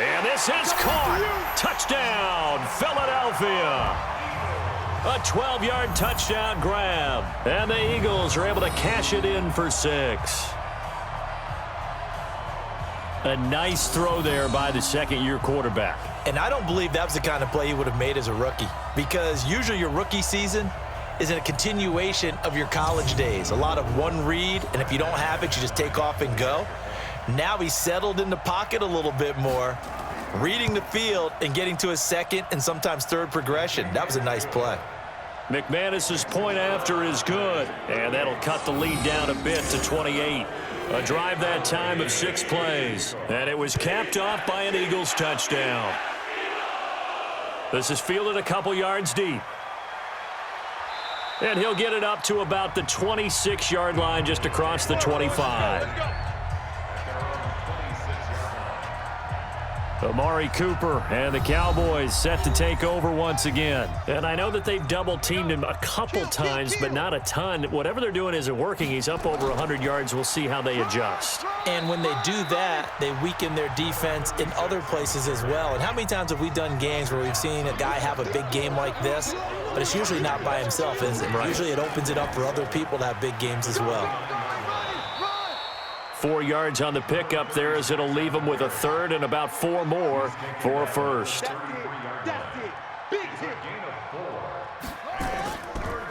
And this is caught. Touchdown, Philadelphia. A 12-yard touchdown grab. And the Eagles are able to cash it in for 6. A nice throw there by the second-year quarterback. And I don't believe that was the kind of play he would have made as a rookie, because usually your rookie season is a continuation of your college days. A lot of one read, and if you don't have it, you just take off and go. Now he's settled in the pocket a little bit more, reading the field and getting to his second and sometimes third progression. That was a nice play. McManus's point after is good, and that'll cut the lead down a bit to 28. A drive that time of 6 plays, and it was capped off by an Eagles touchdown. This is fielded a couple yards deep. And he'll get it up to about the 26-yard line just across the 25. Amari Cooper and the Cowboys set to take over once again. And I know that they've double-teamed him a couple times, but not a ton. Whatever they're doing isn't working. He's up over 100 yards. We'll see how they adjust. And when they do that, they weaken their defense in other places as well. And how many times have we done games where we've seen a guy have a big game like this, but it's usually not by himself, is it? Right. Usually it opens it up for other people to have big games as well. 4 yards on the pickup there, as it'll leave him with a third and about 4 more for a first.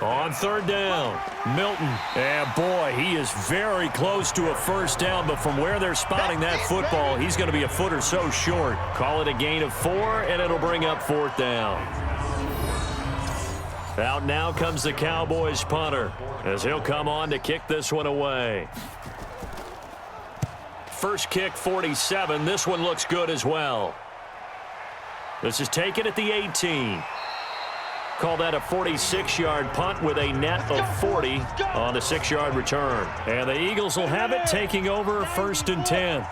On third down, Milton. And boy, he is very close to a first down, but from where they're spotting that football, he's going to be a foot or so short. Call it a gain of 4, and it'll bring up 4th down. Out now comes the Cowboys punter, as he'll come on to kick this one away. First kick, 47. This one looks good as well. This is taken at the 18. Call that a 46-yard punt with a net of 40 on the 6-yard return. And the Eagles will have it, taking over 1st and 10.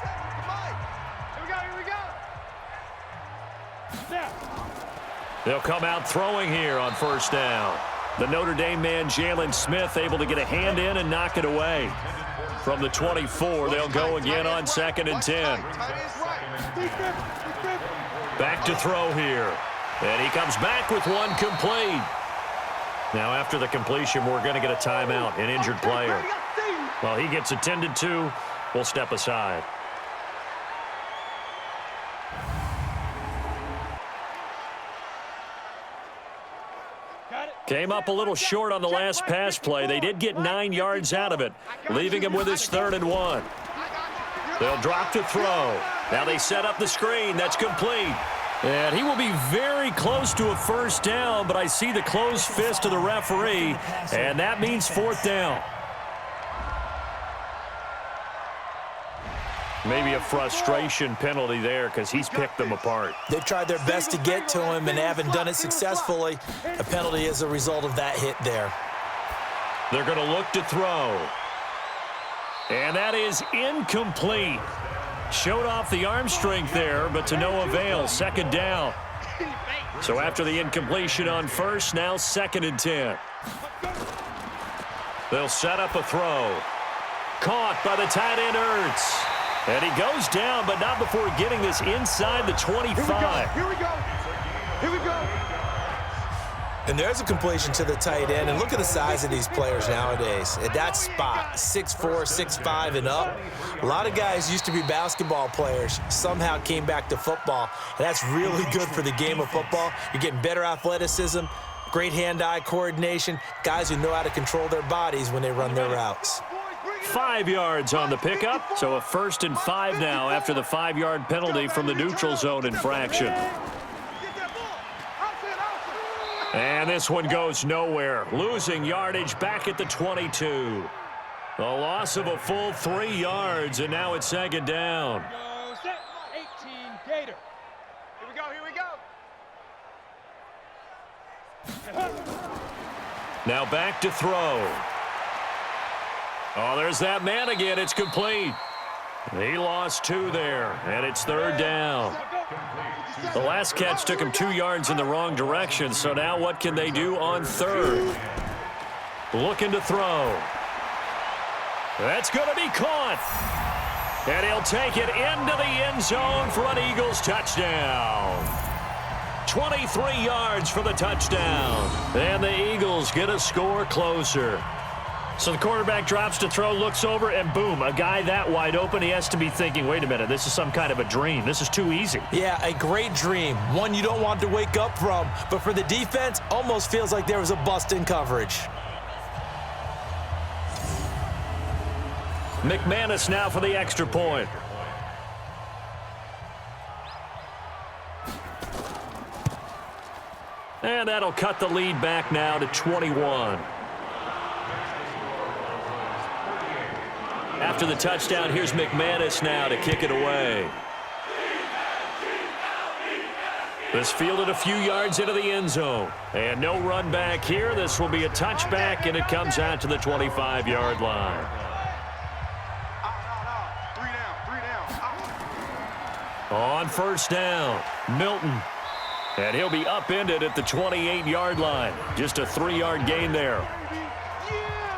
They'll come out throwing here on first down. The Notre Dame man, Jalen Smith, able to get a hand in and knock it away. From the 24, they'll go again on 2nd and 10. Back to throw here. And he comes back with one complete. Now, after the completion, we're going to get a timeout, an injured player. While he gets attended to, we'll step aside. Came up a little short on the last pass play. They did get 9 yards out of it, leaving him with his 3rd and 1. They'll drop to throw. Now they set up the screen. That's complete. And he will be very close to a first down, but I see the closed fist of the referee, and that means 4th down. Maybe a frustration penalty there because he's picked them apart. They've tried their best to get to him and haven't done it successfully. A penalty is a result of that hit there. They're going to look to throw. And that is incomplete. Showed off the arm strength there, but to no avail. 2nd down. So after the incompletion on first, now 2nd and 10. They'll set up a throw. Caught by the tight end, Ertz. And he goes down, but not before getting this inside the 25. Here we go. And there's a completion to the tight end. And look at the size of these players nowadays. At that spot, 6'4", 6'5", and up. A lot of guys used to be basketball players, somehow came back to football. And that's really good for the game of football. You're getting better athleticism, great hand-eye coordination, guys who know how to control their bodies when they run their routes. 5 yards on the pickup, so a 1st and 5 now after the 5-yard penalty from the neutral zone infraction. And this one goes nowhere, losing yardage back at the 22. A loss of a full 3 yards, and now it's 2nd down. Go set, 18 Gator. Here we go. Now back to throw. Oh, there's that man again. It's complete. He lost 2 there, and it's 3rd down. The last catch took him 2 yards in the wrong direction, so now what can they do on 3rd? Looking to throw. That's going to be caught. And he'll take it into the end zone for an Eagles touchdown. 23 yards for the touchdown. And the Eagles get a score closer. So the quarterback drops to throw, looks over, and boom, a guy that wide open, he has to be thinking, wait a minute, this is some kind of a dream. This is too easy. Yeah, a great dream, one you don't want to wake up from. But for the defense, almost feels like there was a bust in coverage. McManus now for the extra point. And that'll cut the lead back now to 21. After the touchdown, here's McManus now to kick it away. This fielded a few yards into the end zone. And no run back here. This will be a touchback, and it comes out to the 25-yard line. On 1st down, Milton. And he'll be upended at the 28-yard line. Just a 3-yard gain there.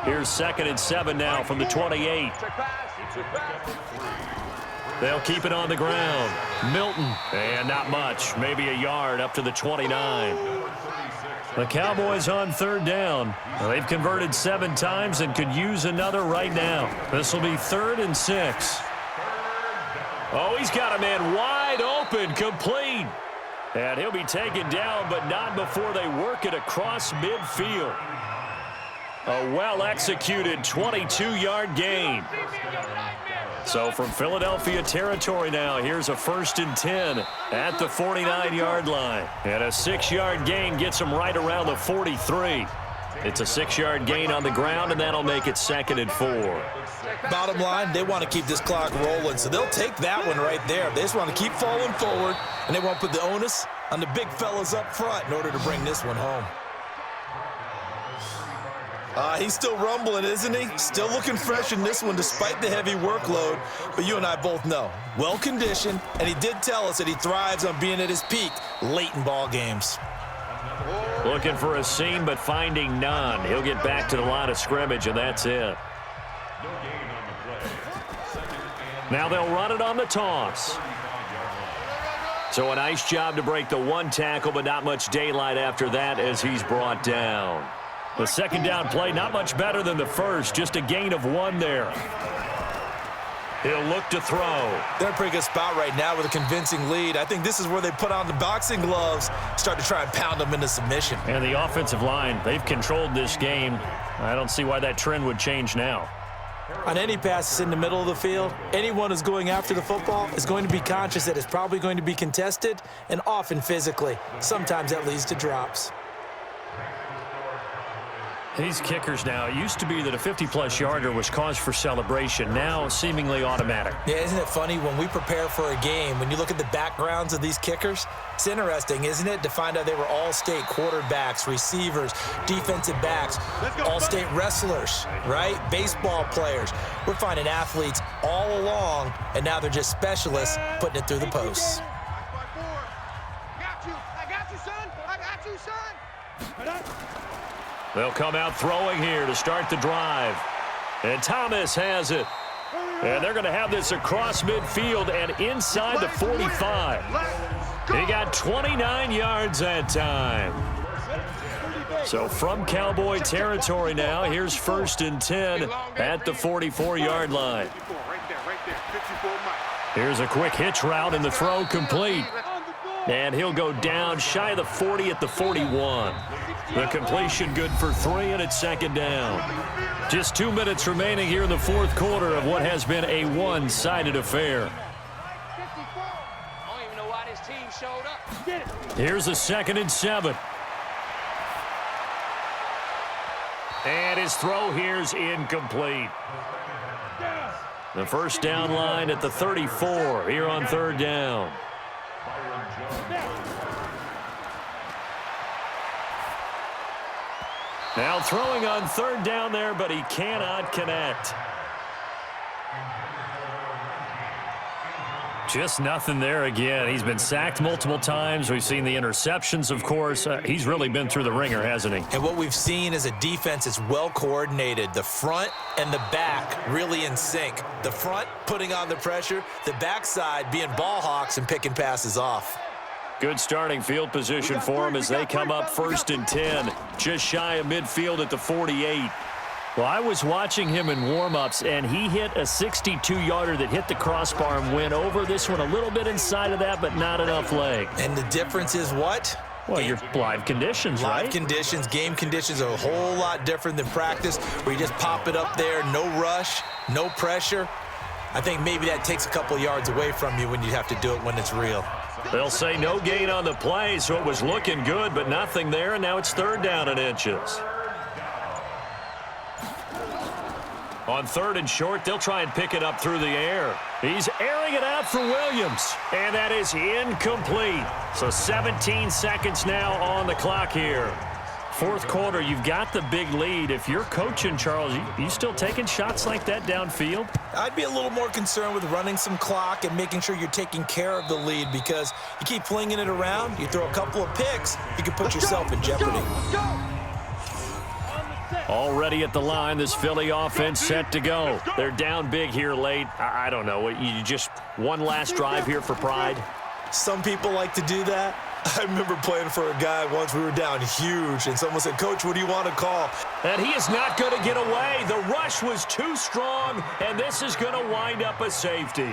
Here's 2nd and 7 now from the 28. They'll keep it on the ground. Milton, and not much, maybe a yard up to the 29. The Cowboys on 3rd down. They've converted 7 times and could use another right now. This will be 3rd and 6. Oh, he's got a man wide open, complete. And he'll be taken down, but not before they work it across midfield. A well-executed 22-yard gain. So from Philadelphia territory now, here's a 1st and 10 at the 49-yard line. And a 6-yard gain gets them right around the 43. It's a 6-yard gain on the ground, and that'll make it 2nd and 4. Bottom line, they want to keep this clock rolling, so they'll take that one right there. They just want to keep falling forward, and they won't put the onus on the big fellas up front in order to bring this one home. He's still rumbling, isn't he? Still looking fresh in this one despite the heavy workload. But you and I both know, well-conditioned, and he did tell us that he thrives on being at his peak late in ball games. Looking for a seam, but finding none. He'll get back to the line of scrimmage, and that's it. Now they'll run it on the toss. So a nice job to break the 1 tackle, but not much daylight after that as he's brought down. The 2nd down play, not much better than the first, just a gain of 1 there. He'll look to throw. They're in a pretty good spot right now with a convincing lead. I think this is where they put on the boxing gloves, start to try and pound them into submission. And the offensive line, they've controlled this game. I don't see why that trend would change now. On any passes in the middle of the field, anyone who's going after the football is going to be conscious that it's probably going to be contested and often physically. Sometimes that leads to drops. These kickers now, it used to be that a 50-plus yarder was cause for celebration. Now, seemingly automatic. Yeah, isn't it funny when we prepare for a game, when you look at the backgrounds of these kickers, it's interesting, isn't it, to find out they were all-state quarterbacks, receivers, defensive backs, all-state wrestlers, right? Baseball players. We're finding athletes all along, and now they're just specialists putting it through the posts. I got you, son. I got you, son. They'll come out throwing here to start the drive. And Thomas has it. And they're going to have this across midfield and inside the 45. He got 29 yards that time. So from Cowboy territory now, here's 1st and 10 at the 44-yard line. Here's a quick hitch route and the throw complete. And he'll go down shy of the 40 at the 41. The completion good for 3, and it's 2nd down. Just 2 minutes remaining here in the 4th quarter of what has been a one-sided affair. Here's a 2nd and 7. And his throw here's incomplete. The first down line at the 34 here on 3rd down. Now throwing on 3rd down there, but he cannot connect. Just nothing there again. He's been sacked multiple times. We've seen the interceptions, of course. He's really been through the ringer, hasn't he? And what we've seen is a defense that's well coordinated. The front and the back really in sync. The front putting on the pressure, the backside being ball hawks and picking passes off. Good starting field position for him as they come up 1st and 10, just shy of midfield at the 48. Well, I was watching him in warm-ups, and he hit a 62-yarder that hit the crossbar and went over. This one a little bit inside of that, but not enough leg. And the difference is what? Well, your live conditions, right? Live conditions, game conditions are a whole lot different than practice, where you just pop it up there, no rush, no pressure. I think maybe that takes a couple yards away from you when you have to do it when it's real. They'll say no gain on the play, so it was looking good, but nothing there, and now it's 3rd down and inches. On 3rd and short, they'll try and pick it up through the air. He's airing it out for Williams, and that is incomplete. So 17 seconds now on the clock here. 4th quarter, you've got the big lead. If you're coaching, Charles, you still taking shots like that downfield? I'd be a little more concerned with running some clock and making sure you're taking care of the lead, because you keep flinging it around, you throw a couple of picks, you can put yourself in jeopardy. Already at the line, this Philly offense set to go. They're down big here late. I don't know. You just one last drive here for pride? Some people like to do that. I remember playing for a guy once. We were down huge, and someone said, "Coach, what do you want to call?" And he is not going to get away. The rush was too strong, and this is going to wind up a safety.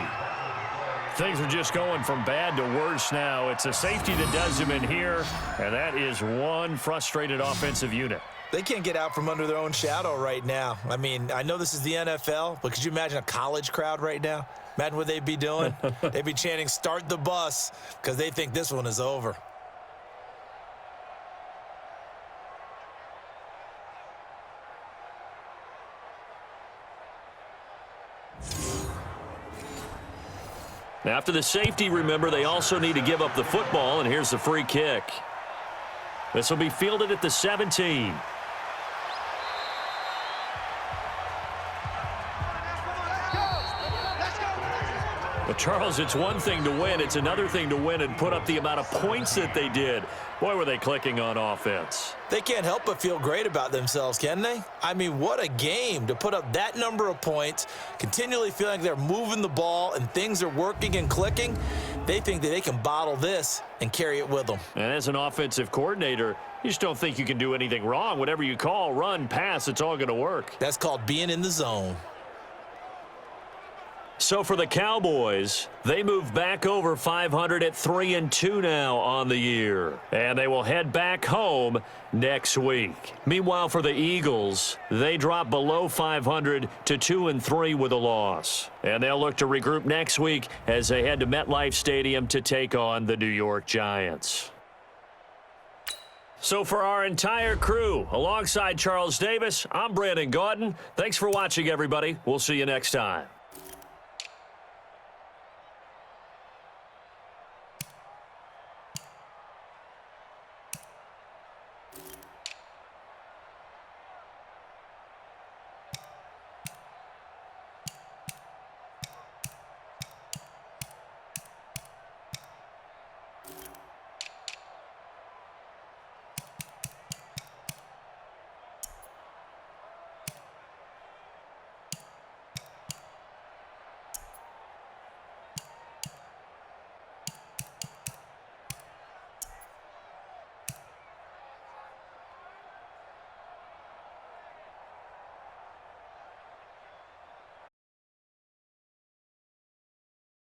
Things are just going from bad to worse now. It's a safety that does him in here, and that is one frustrated offensive unit. They can't get out from under their own shadow right now. I mean, I know this is the NFL, but could you imagine a college crowd right now? Imagine what they'd be doing. They'd be chanting, "Start the bus," because they think this one is over. After the safety, remember, they also need to give up the football, and here's the free kick. This will be fielded at the 17. But Charles, it's one thing to win. It's another thing to win and put up the amount of points that they did. Boy, were they clicking on offense. They can't help but feel great about themselves, can they? I mean, what a game to put up that number of points, continually feeling like they're moving the ball and things are working and clicking. They think that they can bottle this and carry it with them. And as an offensive coordinator, you just don't think you can do anything wrong. Whatever you call, run, pass, it's all going to work. That's called being in the zone. So for the Cowboys, they move back over 500 at 3-2 now on the year. And they will head back home next week. Meanwhile, for the Eagles, they drop below 500 to 2-3 with a loss. And they'll look to regroup next week as they head to MetLife Stadium to take on the New York Giants. So for our entire crew, alongside Charles Davis, I'm Brandon Gaudin. Thanks for watching, everybody. We'll see you next time.